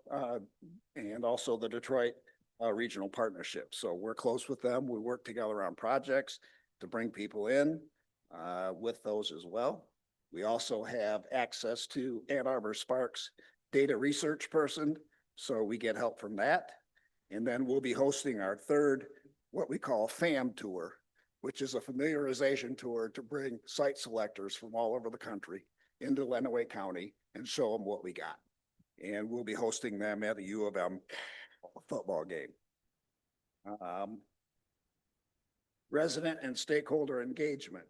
and also the Detroit Regional Partnership. So we're close with them. We work together on projects to bring people in with those as well. We also have access to Ann Arbor Spark's data research person, so we get help from that. And then we'll be hosting our third, what we call FAM tour, which is a familiarization tour to bring site selectors from all over the country into Lenawee County and show them what we got. And we'll be hosting them at the U of M football game. Resident and stakeholder engagement.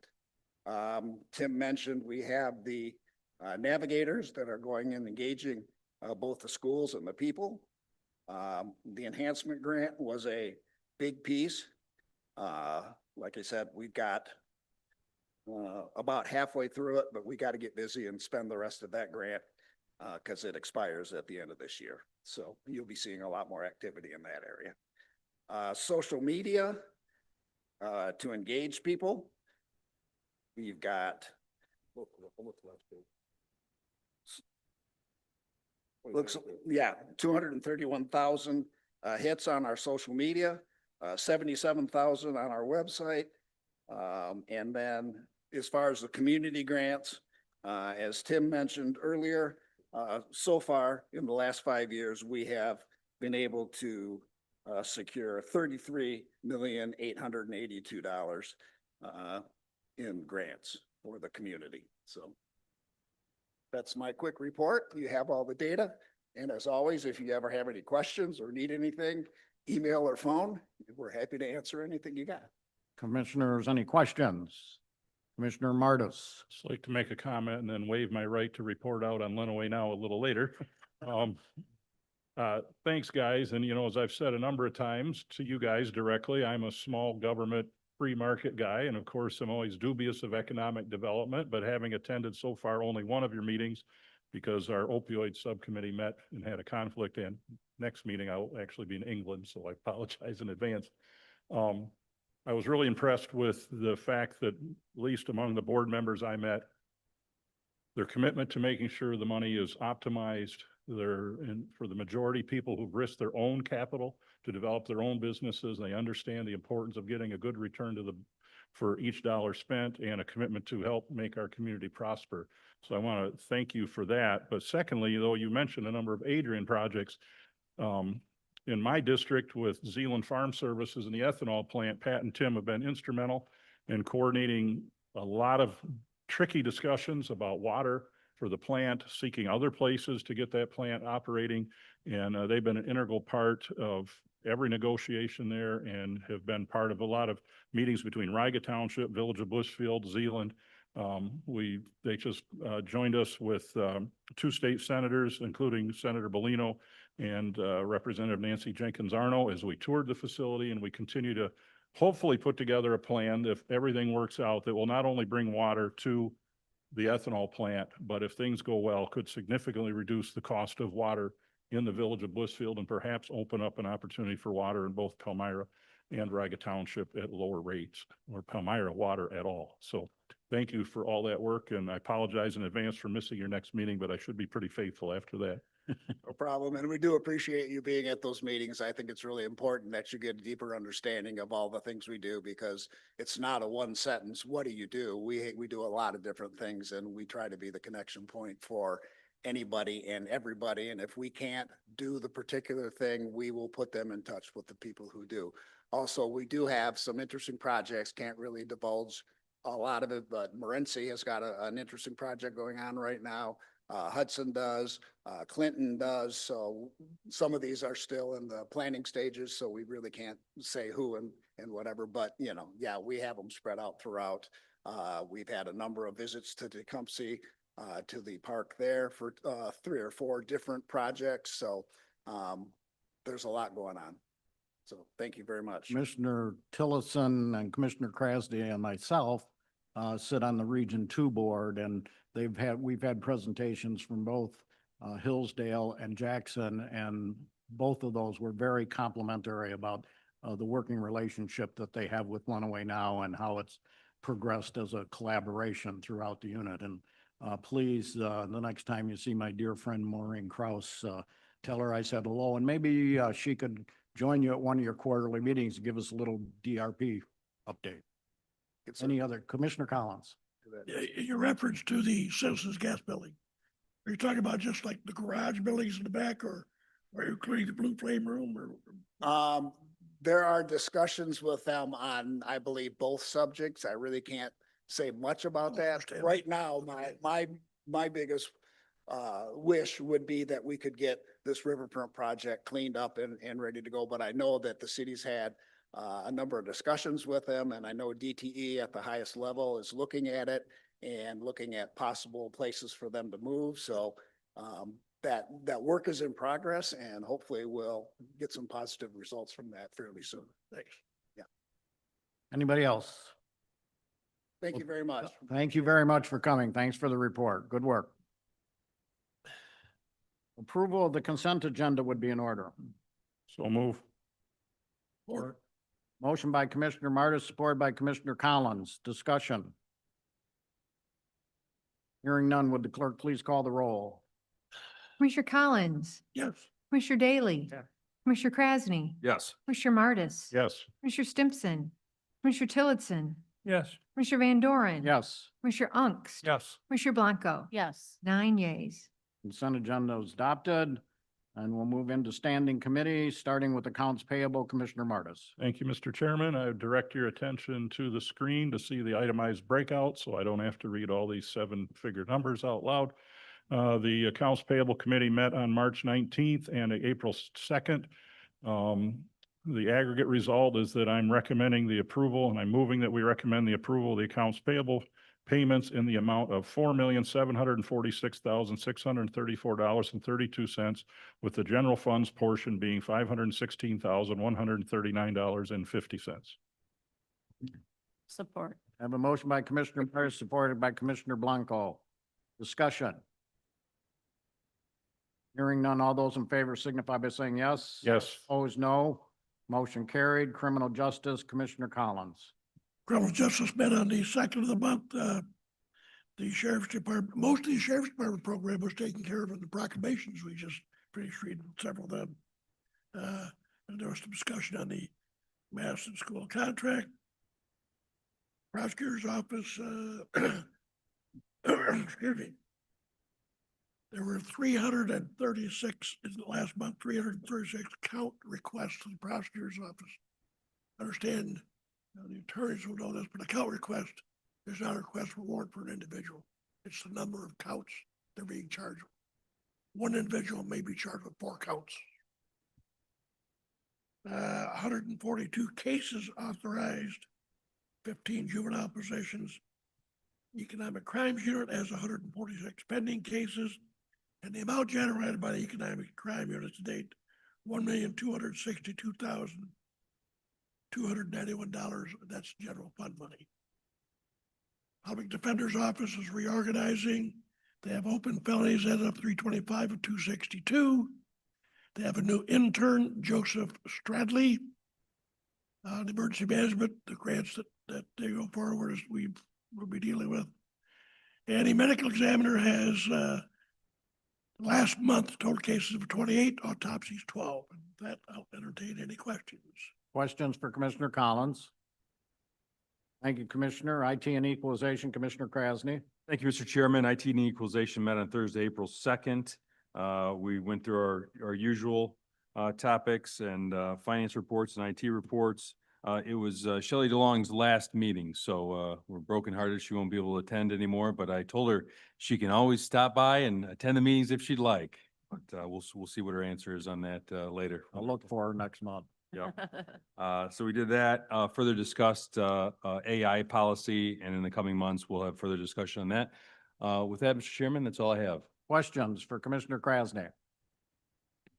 Tim mentioned we have the navigators that are going and engaging both the schools and the people. The enhancement grant was a big piece. Like I said, we've got about halfway through it, but we got to get busy and spend the rest of that grant because it expires at the end of this year. So you'll be seeing a lot more activity in that area. Social media to engage people. We've got, looks, yeah, 231,000 hits on our social media, 77,000 on our website. And then as far as the community grants, as Tim mentioned earlier, so far in the last 5 years, we have been able to secure $33,882,000 in grants for the community. So that's my quick report. You have all the data. And as always, if you ever have any questions or need anything, email or phone, we're happy to answer anything you got. Commissioners, any questions? Commissioner Martis. Just like to make a comment and then waive my right to report out on Lenawee Now a little later. Thanks, guys. And, you know, as I've said a number of times to you guys directly, I'm a small government free market guy, and of course, I'm always dubious of economic development, but having attended so far only one of your meetings because our opioid subcommittee met and had a conflict, and next meeting I will actually be in England, so I apologize in advance. I was really impressed with the fact that, at least among the board members I met, their commitment to making sure the money is optimized. And for the majority, people who've risked their own capital to develop their own businesses, they understand the importance of getting a good return for each dollar spent, and a commitment to help make our community prosper. So I want to thank you for that. But secondly, though, you mentioned a number of Adrian projects. In my district with Zealand Farm Services and the ethanol plant, Pat and Tim have been instrumental in coordinating a lot of tricky discussions about water for the plant, seeking other places to get that plant operating. And they've been an integral part of every negotiation there, and have been part of a lot of meetings between Riga Township, Village of Bushfield, Zealand. They just joined us with 2 state senators, including Senator Bellino and Representative Nancy Jenkins Arno, as we toured the facility, and we continue to hopefully put together a plan, if everything works out, that will not only bring water to the ethanol plant, but if things go well, could significantly reduce the cost of water in the Village of Blissfield, and perhaps open up an opportunity for water in both Palmyra and Riga Township at lower rates, or Palmyra water at all. So thank you for all that work, and I apologize in advance for missing your next meeting, but I should be pretty faithful after that. No problem. And we do appreciate you being at those meetings. I think it's really important that you get a deeper understanding of all the things we do, because it's not a one sentence, what do you do? We do a lot of different things, and we try to be the connection point for anybody and everybody. And if we can't do the particular thing, we will put them in touch with the people who do. Also, we do have some interesting projects, can't really divulge a lot of it, but Morenci has got an interesting project going on right now. Hudson does, Clinton does. So some of these are still in the planning stages, so we really can't say who and whatever, but yeah, we have them spread out throughout. We've had a number of visits to Tecumseh, to the park there for 3 or 4 different projects. So there's a lot going on. So thank you very much. Commissioner Tillotson and Commissioner Krasny and myself sit on the Region 2 board, and we've had presentations from both Hillsdale and Jackson, and both of those were very complimentary about the working relationship that they have with Lenawee now, and how it's progressed as a collaboration throughout the unit. And please, the next time you see my dear friend Maureen Kraus, tell her I said hello, and maybe she could join you at one of your quarterly meetings to give us a little DRP update. Any other, Commissioner Collins? Your reference to the Citizens Gas Building, are you talking about just like the garage buildings in the back, or are you including the Blue Flame Room, or? There are discussions with them on, I believe, both subjects. I really can't say much about that. Understand. Right now, my biggest wish would be that we could get this riverfront project cleaned up and ready to go. But I know that the city's had a number of discussions with them, and I know DTE at the highest level is looking at it and looking at possible places for them to move. So that work is in progress, and hopefully we'll get some positive results from that fairly soon. Thanks. Yeah. Anybody else? Thank you very much. Thank you very much for coming. Thanks for the report. Good work. Approval of the consent agenda would be in order. So move. Or Motion by Commissioner Martis, supported by Commissioner Collins. Discussion. Hearing none, would the clerk please call the roll? Commissioner Collins, yes. Commissioner Daly, Yeah. Commissioner Krasny, Yes. Commissioner Martis. Yes. Commissioner Stimson, Commissioner Tillotson, Yes. Commissioner Van Doren. Yes. Commissioner Ungst. Yes. Commissioner Blanco. Yes. 9 yeas. Consent agenda is adopted, and we'll move into standing committee, starting with accounts payable. Commissioner Martis. Thank you, Mr. Chairman. I would direct your attention to the screen to see the itemized breakout, so I don't have to read all these 7-figure numbers out loud. The Accounts Payable Committee met on March 19th and April 2nd. The aggregate result is that I'm recommending the approval, and I'm moving that we recommend the approval of the accounts payable payments in the amount of $4,746,634.32, with the general funds portion being $516,139.50. Support. I have a motion by Commissioner Myers, supported by Commissioner Blanco. Discussion. Hearing none, all those in favor signify by saying yes. Yes. Opposed, no. Motion carried. Criminal Justice, Commissioner Collins. Criminal justice met on the second of the month. The sheriff's department, most of the sheriff's department program was taken care of in the proclamations. We just finished reading several of them. And there was some discussion on the Madison School contract. Prosecutor's office, excuse me. There were 336 in the last month, 336 count requests to the prosecutor's office. Understand, the attorneys will know this, but a count request is not a request for warrant for an individual. It's the number of counts they're being charged with. One individual may be charged with 4 counts. 142 cases authorized, 15 juvenile positions. Economic Crimes Unit has 146 pending cases, and the amount generated by the Economic Crime Unit to date, $1,262,291. That's general fund money. Public Defender's Office is reorganizing. They have open felonies as of 3/25 of 262. They have a new intern, Joseph Stradley. The emergency management, the grants that they go forward as we will be dealing with. And the medical examiner has last month total cases of 28, autopsies 12. And that I'll entertain any questions. Questions for Commissioner Collins? Thank you, Commissioner. IT and Equalization, Commissioner Krasny. Thank you, Mr. Chairman. IT and Equalization met on Thursday, April 2nd. We went through our usual topics and finance reports and IT reports. It was Shelley DeLong's last meeting, so we're brokenhearted. She won't be able to attend anymore, but I told her she can always stop by and attend the meetings if she'd like. But we'll see what her answer is on that later. I'll look for her next month. Yeah. So we did that, further discussed AI policy, and in the coming months, we'll have further discussion on that. With that, Mr. Chairman, that's all I have. Questions for Commissioner Krasny?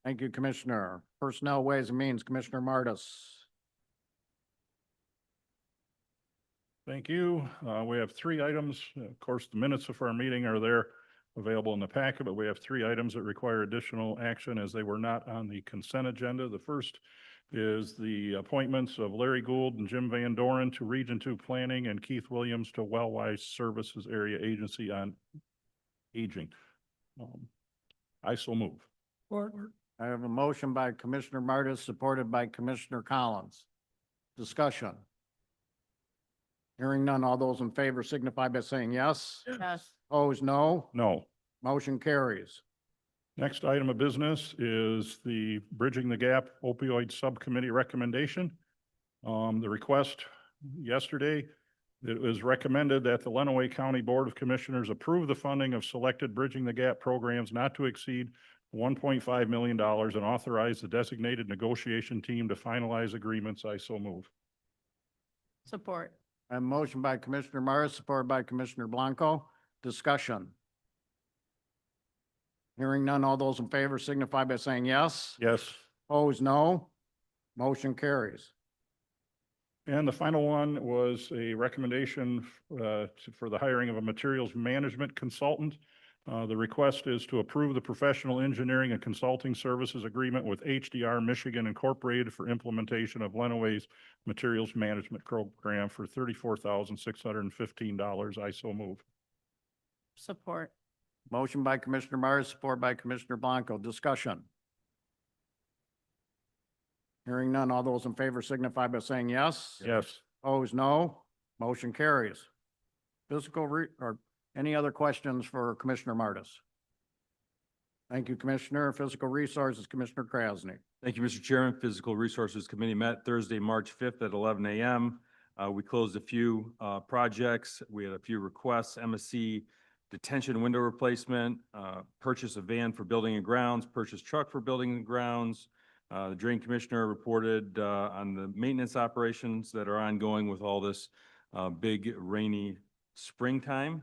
Thank you, Commissioner. Personnel, Ways and Means, Commissioner Martis. Thank you. We have 3 items. Of course, the minutes of our meeting are there available in the packet, but we have 3 items that require additional action as they were not on the consent agenda. The first is the appointments of Larry Gould and Jim Van Doren to Region 2 Planning and Keith Williams to Wellwise Services Area Agency on Aging. I so move. I have a motion by Commissioner Martis, supported by Commissioner Collins. Discussion. Hearing none, all those in favor signify by saying yes. Yes. Opposed, no. No. Motion carries. Next item of business is the Bridging the Gap Opioid Subcommittee recommendation. The request yesterday, it was recommended that the Lenawee County Board of Commissioners approve the funding of selected Bridging the Gap programs not to exceed $1.5 million and authorize the designated negotiation team to finalize agreements. I so move. Support. I have a motion by Commissioner Morris, supported by Commissioner Blanco. Discussion. Hearing none, all those in favor signify by saying yes. Yes. Opposed, no. Motion carries. And the final one was a recommendation for the hiring of a materials management consultant. The request is to approve the professional engineering and consulting services agreement with HDR Michigan Incorporated for implementation of Lenawee's materials management program for $34,615. I so move. Support. Motion by Commissioner Morris, supported by Commissioner Blanco. Discussion. Hearing none, all those in favor signify by saying yes. Yes. Opposed, no. Motion carries. Or any other questions for Commissioner Martis? Thank you, Commissioner. Physical Resources, Commissioner Krasny. Thank you, Mr. Chairman. Physical Resources Committee met Thursday, March 5th at 11 a.m. We closed a few projects. We had a few requests, MSC detention window replacement, purchase a van for building and grounds, purchase truck for building and grounds. The Drain Commissioner reported on the maintenance operations that are ongoing with all this big rainy springtime.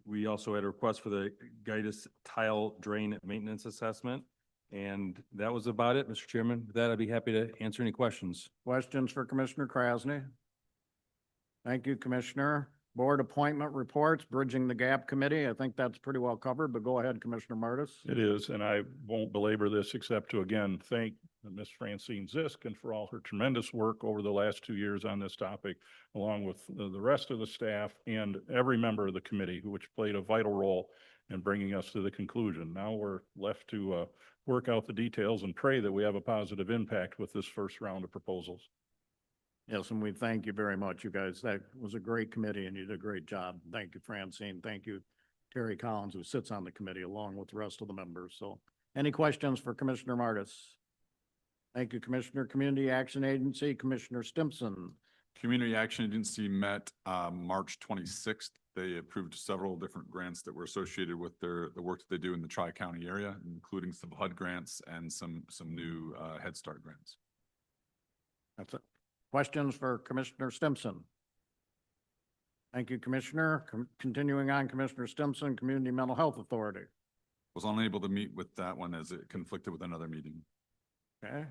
We also had a request for the Gaitis tile drain maintenance assessment. And that was about it, Mr. Chairman. With that, I'd be happy to answer any questions. Questions for Commissioner Krasny? Thank you, Commissioner. Board appointment reports, Bridging the Gap Committee. I think that's pretty well covered, but go ahead, Commissioner Martis. It is, and I won't belabor this except to again thank Ms. Francine Zisk and for all her tremendous work over the last 2 years on this topic, along with the rest of the staff and every member of the committee, which played a vital role in bringing us to the conclusion. Now we're left to work out the details and pray that we have a positive impact with this first round of proposals. Yes, and we thank you very much, you guys. That was a great committee and you did a great job. Thank you, Francine. Thank you, Terry Collins, who sits on the committee along with the rest of the members. So any questions for Commissioner Martis? Thank you, Commissioner. Community Action Agency, Commissioner Stimson. Community Action Agency met March 26th. They approved several different grants that were associated with the work that they do in the Tri-County area, including some HUD grants and some new Head Start grants. That's it. Questions for Commissioner Stimson? Thank you, Commissioner. Continuing on, Commissioner Stimson, Community Mental Health Authority. Was unable to meet with that one as it conflicted with another meeting. Okay.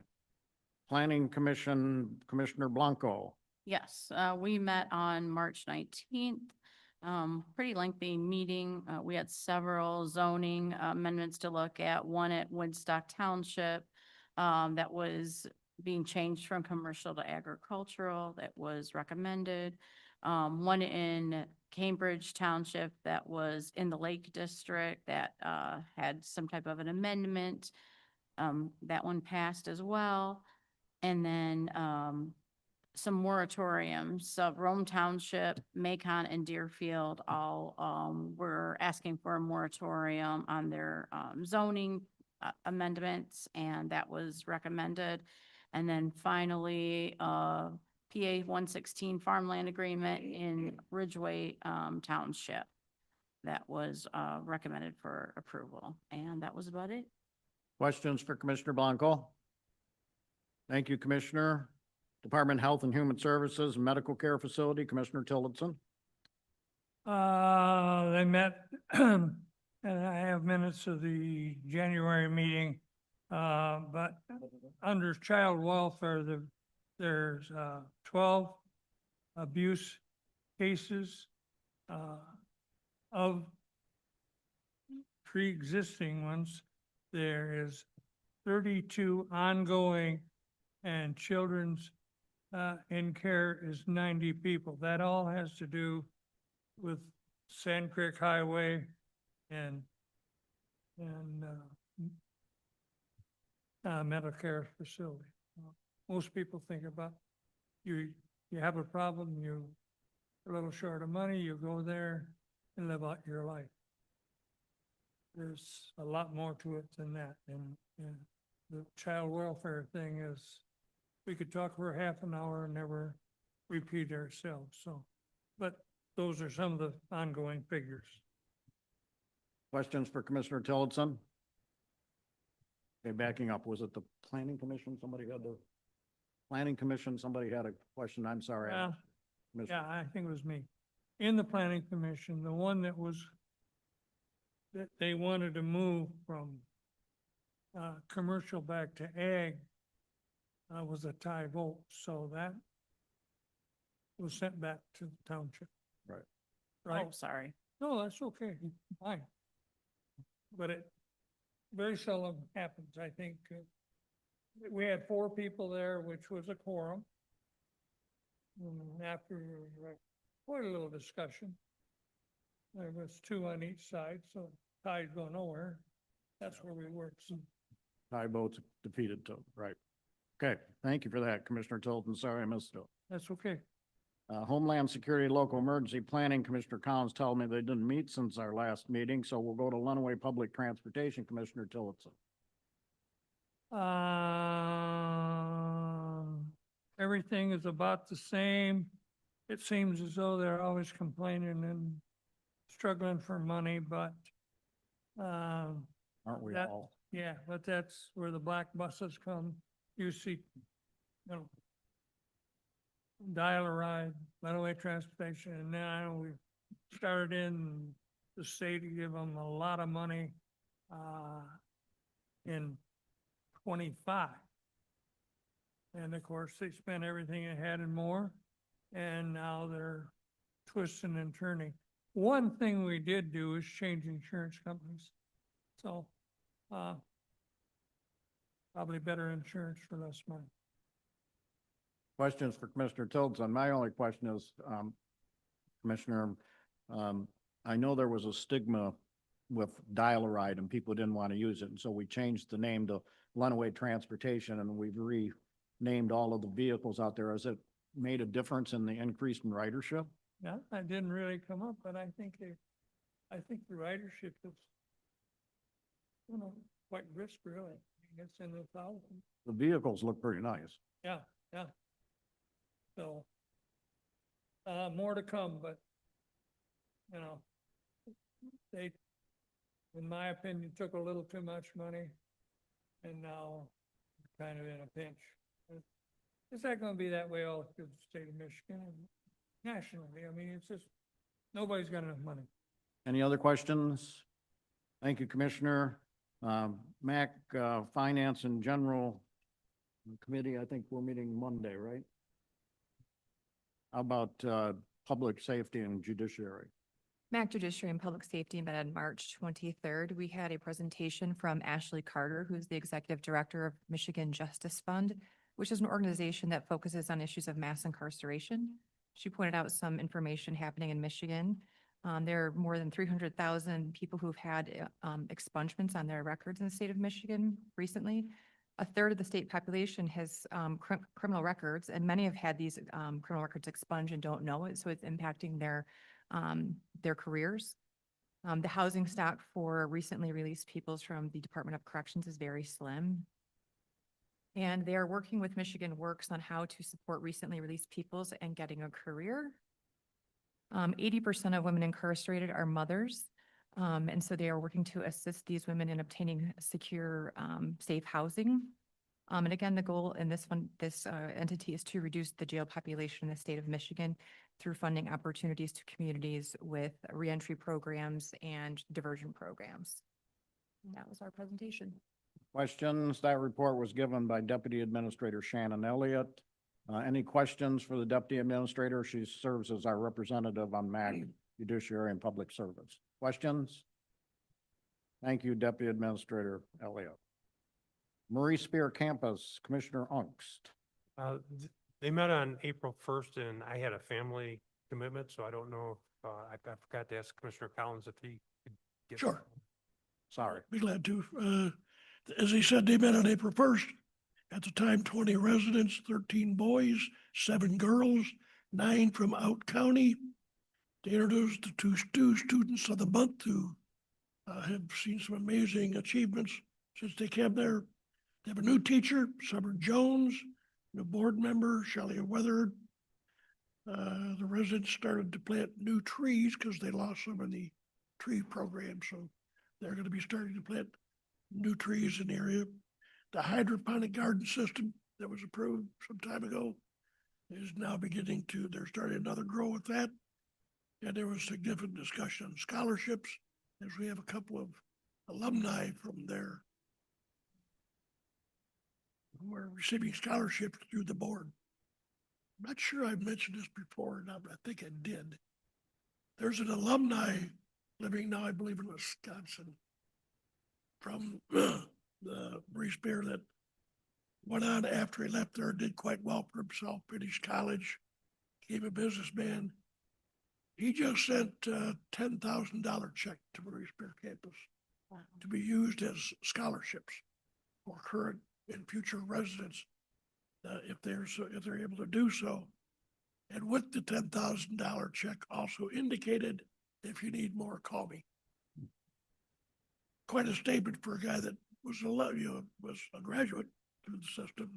Planning Commission, Commissioner Blanco. Yes, we met on March 19th. Pretty lengthy meeting. We had several zoning amendments to look at, one at Woodstock Township that was being changed from commercial to agricultural that was recommended. One in Cambridge Township that was in the Lake District that had some type of an amendment. That one passed as well. And then some moratoriums. So Rome Township, Macon, and Deerfield all were asking for a moratorium on their zoning amendments, and that was recommended. And then finally, PA 116 farmland agreement in Ridgeway Township that was recommended for approval. And that was about it. Questions for Commissioner Blanco? Thank you, Commissioner. Department of Health and Human Services and Medical Care Facility, Commissioner Tillotson. They met, and I have minutes of the January meeting. But under child welfare, there's 12 abuse cases of pre-existing ones. There is 32 ongoing, and children's in care is 90 people. That all has to do with Sand Creek Highway and mental care facility. Most people think about you have a problem, you're a little short of money, you go there and live out your life. There's a lot more to it than that. And the child welfare thing is, we could talk for half an hour and never repeat ourselves. So, but those are some of the ongoing figures. Questions for Commissioner Tillotson? Okay, backing up, was it the Planning Commission? Somebody had a question. I'm sorry. Well, yeah, I think it was me. In the Planning Commission, the one that they wanted to move from commercial back to ag was a tie vote, so that was sent back to the township. Right. Right? Oh, sorry. No, that's okay, fine. But it very seldom happens, I think. We had 4 people there, which was a quorum. And after quite a little discussion, there was 2 on each side, so ties go nowhere. That's where we worked. So Tie votes defeated to, right. Okay, thank you for that, Commissioner Tillotson. Sorry I missed it. that's okay. Homeland Security Local Emergency Planning, Commissioner Collins told me they didn't meet since our last meeting, so we'll go to Lenawee Public Transportation, Commissioner Tillotson. Everything is about the same. It seems as though they're always complaining and struggling for money, but Aren't we that- all? yeah, but that's where the black buses come. You see, Dial-A-Ride, Lenawee Transportation, and now we started in the state to give them a lot of money in 25. And of course, they spent everything they had and more. and now they're twisting and turning. One thing we did do is change insurance companies. So, probably better insurance for less money. Questions for Commissioner Tillotson? My only question is, Commissioner, I know there was a stigma with Dial-A-Ride and people didn't want to use it. And so we changed the name to Lenawee Transportation and we've renamed all of the vehicles out there. Has it made a difference in the increase in ridership? Yeah, that didn't really come up, but I think the ridership is, quite brisk, really. I mean, it's in the thousands. The vehicles look pretty nice. Yeah, yeah. So, more to come, but, they, in my opinion, took a little too much money and now kind of in a pinch. It's not gonna be that way all through the state of Michigan and nationally. I mean, it's just, nobody's got enough money. Any other questions? Thank you, Commissioner. Mac, Finance and General Committee, I think we're meeting Monday, right? How about, Public Safety and Judiciary? MAC Judiciary and Public Safety met on March 23rd. We had a presentation from Ashley Carter, who's the Executive Director of Michigan Justice Fund, which is an organization that focuses on issues of mass incarceration. She pointed out some information happening in Michigan. There are more than 300,000 people who've had expungements on their records in the state of Michigan recently. A third of the state population has criminal records, and many have had these criminal records expunged and don't know it, so it's impacting their careers. The housing stock for recently released peoples from the Department of Corrections is very slim. And they are working with Michigan Works on how to support recently released peoples and getting a career. 80% of women incarcerated are mothers. And so they are working to assist these women in obtaining secure, safe housing. And again, the goal in this entity is to reduce the jail population in the state of Michigan through funding opportunities to communities with reentry programs and diversion programs. And that was our presentation. Questions? That report was given by Deputy Administrator Shannon Elliott. Any questions for the Deputy Administrator? She serves as our representative on MAC Judiciary and Public Service. Questions? Thank you, Deputy Administrator Elliott. Marie Spear Campus, Commissioner Ungst. They met on April 1st and I had a family commitment, so I don't know if, I forgot to ask Commissioner Collins if he could get. Sure. Sorry. Be glad to. As he said, they met on April 1st. At the time, 20 residents, 13 boys, 7 girls, 9 from out county. They introduced the two students of the month who have seen some amazing achievements since they came there. They have a new teacher, Summer Jones, new board member, Shelley Weathered. The residents started to plant new trees because they lost some of the tree program. So they're going to be starting to plant new trees in the area. The hydroponic garden system that was approved some time ago is now they're starting another grow with that. And there was significant discussion on scholarships, as we have a couple of alumni from there who are receiving scholarships through the board. I'm not sure I've mentioned this before or not, but I think I did. There's an alumni living now, I believe, in Wisconsin from the Marie Spear that went on after he left there, did quite well for himself, finished college, became a businessman. He just sent a $10,000 check to Marie Spear Campus to be used as scholarships for current and future residents if they're able to do so. And with the $10,000 check also indicated, if you need more, call me. Quite a statement for a guy that was a graduate through the system,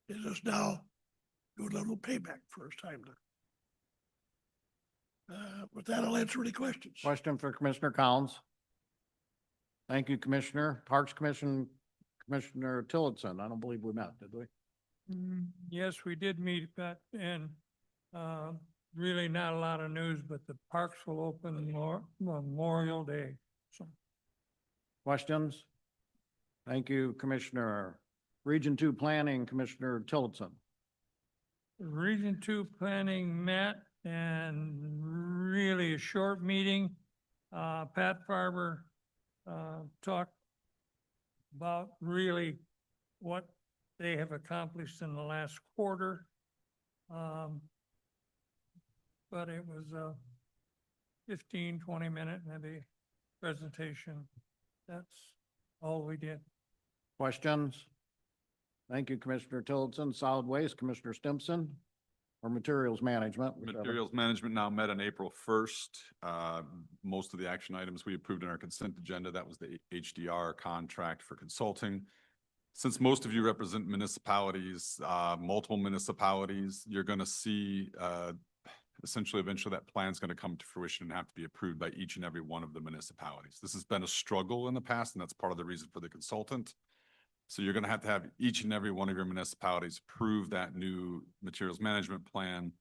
is just now doing a little payback for his time there. With that, I'll answer any questions. Question for Commissioner Collins. Thank you, Commissioner. Parks Commission, Commissioner Tillotson. I don't believe we met, did we? Yes, we did meet, but, and, really not a lot of news, but the parks will open Memorial Day. So, Questions? Thank you, Commissioner. Region 2 Planning, Commissioner Tillotson. Region Two Planning met and really a short meeting. Pat Farber, talked about really what they have accomplished in the last quarter. But it was a 15, 20-minute maybe presentation. That's all we did. Questions? Thank you, Commissioner Tillotson. Solid Waste, Commissioner Stimson, or Materials Management. whichever. Materials Management now met on April 1st. Most of the action items we approved in our consent agenda, that was the HDR contract for consulting. Since most of you represent municipalities, multiple municipalities, you're going to see essentially eventually that plan is going to come to fruition and have to be approved by each and every one of the municipalities. This has been a struggle in the past, and that's part of the reason for the consultant. So you're going to have each and every one of your municipalities approve that new materials management plan.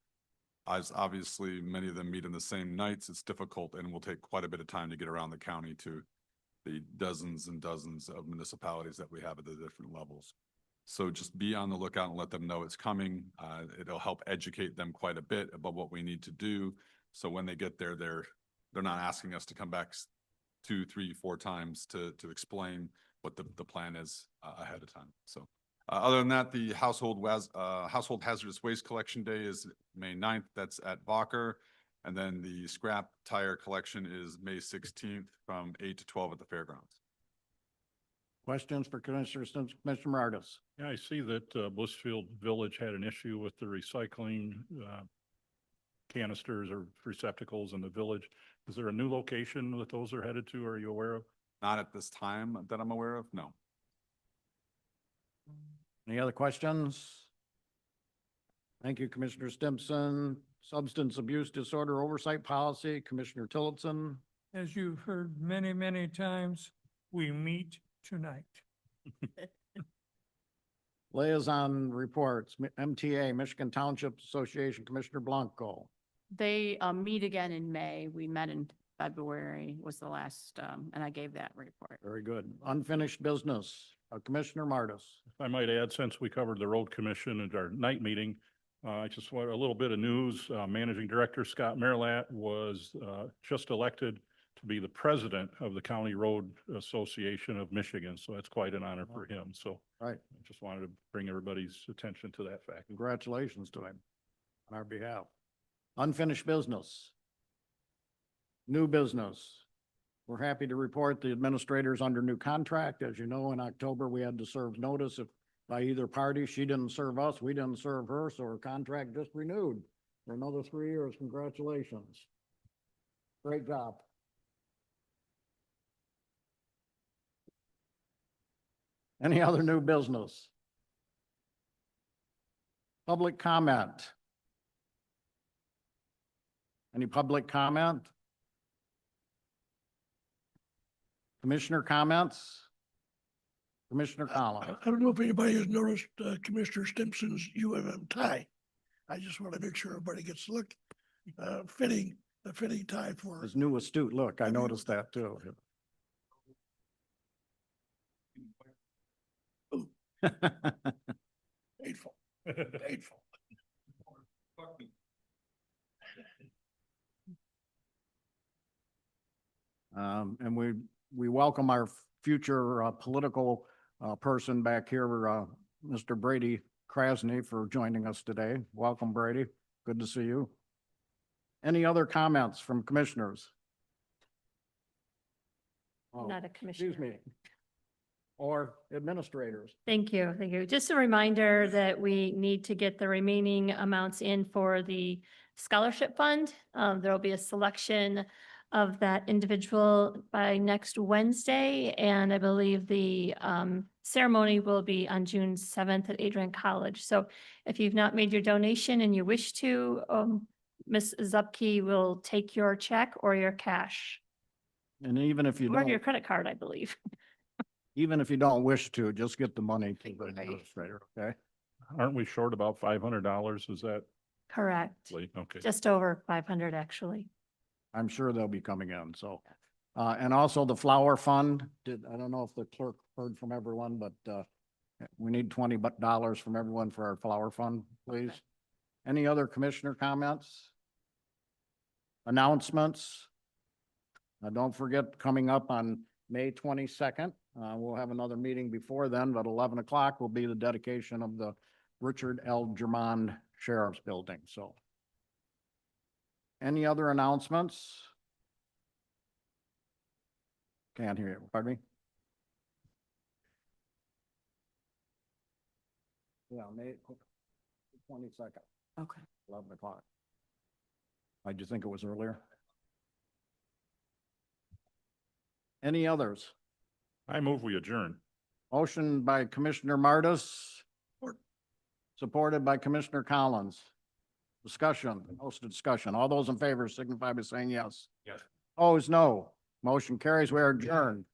As obviously many of them meet in the same nights, it's difficult and will take quite a bit of time to get around the county to the dozens and dozens of municipalities that we have at the different levels. So just be on the lookout and let them know it's coming. It'll help educate them quite a bit about what we need to do. So when they get there, they're not asking us to come back 2, 3, 4 times to explain what the plan is ahead of time. So other than that, the household hazardous waste collection day is May 9th. That's at Walker. And then the scrap tire collection is May 16th from 8 to 12 at the fairgrounds. Questions for Commissioner Stimson, Commissioner Martis? Yeah, I see that Blissfield Village had an issue with the recycling canisters or receptacles in the village. Is there a new location that those are headed to? Are you aware of? Not at this time that I'm aware of, no. Any other questions? Thank you, Commissioner Stimson. Substance Abuse Disorder Oversight Policy, Commissioner Tillotson. As you've heard many, many times, we meet tonight. Liaison Reports, MTA, Michigan Township Association, Commissioner Blanco. They meet again in May. We met in February was the last, and I gave that report. Very good. Unfinished business, Commissioner Martis. If I might add, since we covered the road commission at our night meeting, I just want a little bit of news. Managing Director Scott Merlat was just elected to be the president of the County Road Association of Michigan. So that's quite an honor for him. So Right. I just wanted to bring everybody's attention to that fact. Congratulations to him on our behalf. Unfinished business. New business. We're happy to report the administrators under new contract. As you know, in October, we had to serve notice if by either party. She didn't serve us, we didn't serve her, so her contract just renewed for another 3 years. Congratulations. Great job. Any other new business? Public comment. Any public comment? Commissioner comments? Commissioner Collins? I don't know if anybody has noticed Commissioner Stimson's UMM tie. I just want to make sure everybody gets to look, a fitting tie for. His new astute look, I noticed that too. Painful, painful. And we welcome our future political person back here, Mr. Brady Krasny, for joining us today. Welcome, Brady. Good to see you. Any other comments from commissioners? Oh, Not a commissioner. excuse me. Or administrators? Thank you. Thank you. Just a reminder that we need to get the remaining amounts in for the scholarship fund. There will be a selection of that individual by next Wednesday. And I believe the ceremony will be on June 7th at Adrian College. So if you've not made your donation and you wish to, Ms. Zupke will take your check or your cash And even if you or your don't, credit card, I believe. even if you don't wish to, just get the money to the administrator, okay? Aren't we short about $500? Is that Correct. okay? Just over 500, actually. I'm sure they'll be coming in, so. And also the flower fund, I don't know if the clerk heard from everyone, but we need $20 from everyone for our flower fund, please. Any other commissioner comments? Announcements? Don't forget, coming up on May 22nd, we'll have another meeting before then, but 11 o'clock will be the dedication of the Richard L. Germond Sheriff's Building, so. Any other announcements? Can't hear you, pardon me? Yeah, May 22nd. Okay. 11 o'clock. Why'd you think it was earlier? Any others? I move we adjourn. Motion by Commissioner Martis. Supported by Commissioner Collins. Discussion, hosted discussion. All those in favor signify by saying yes. Yes. Opposed, no. Motion carries. We are adjourned.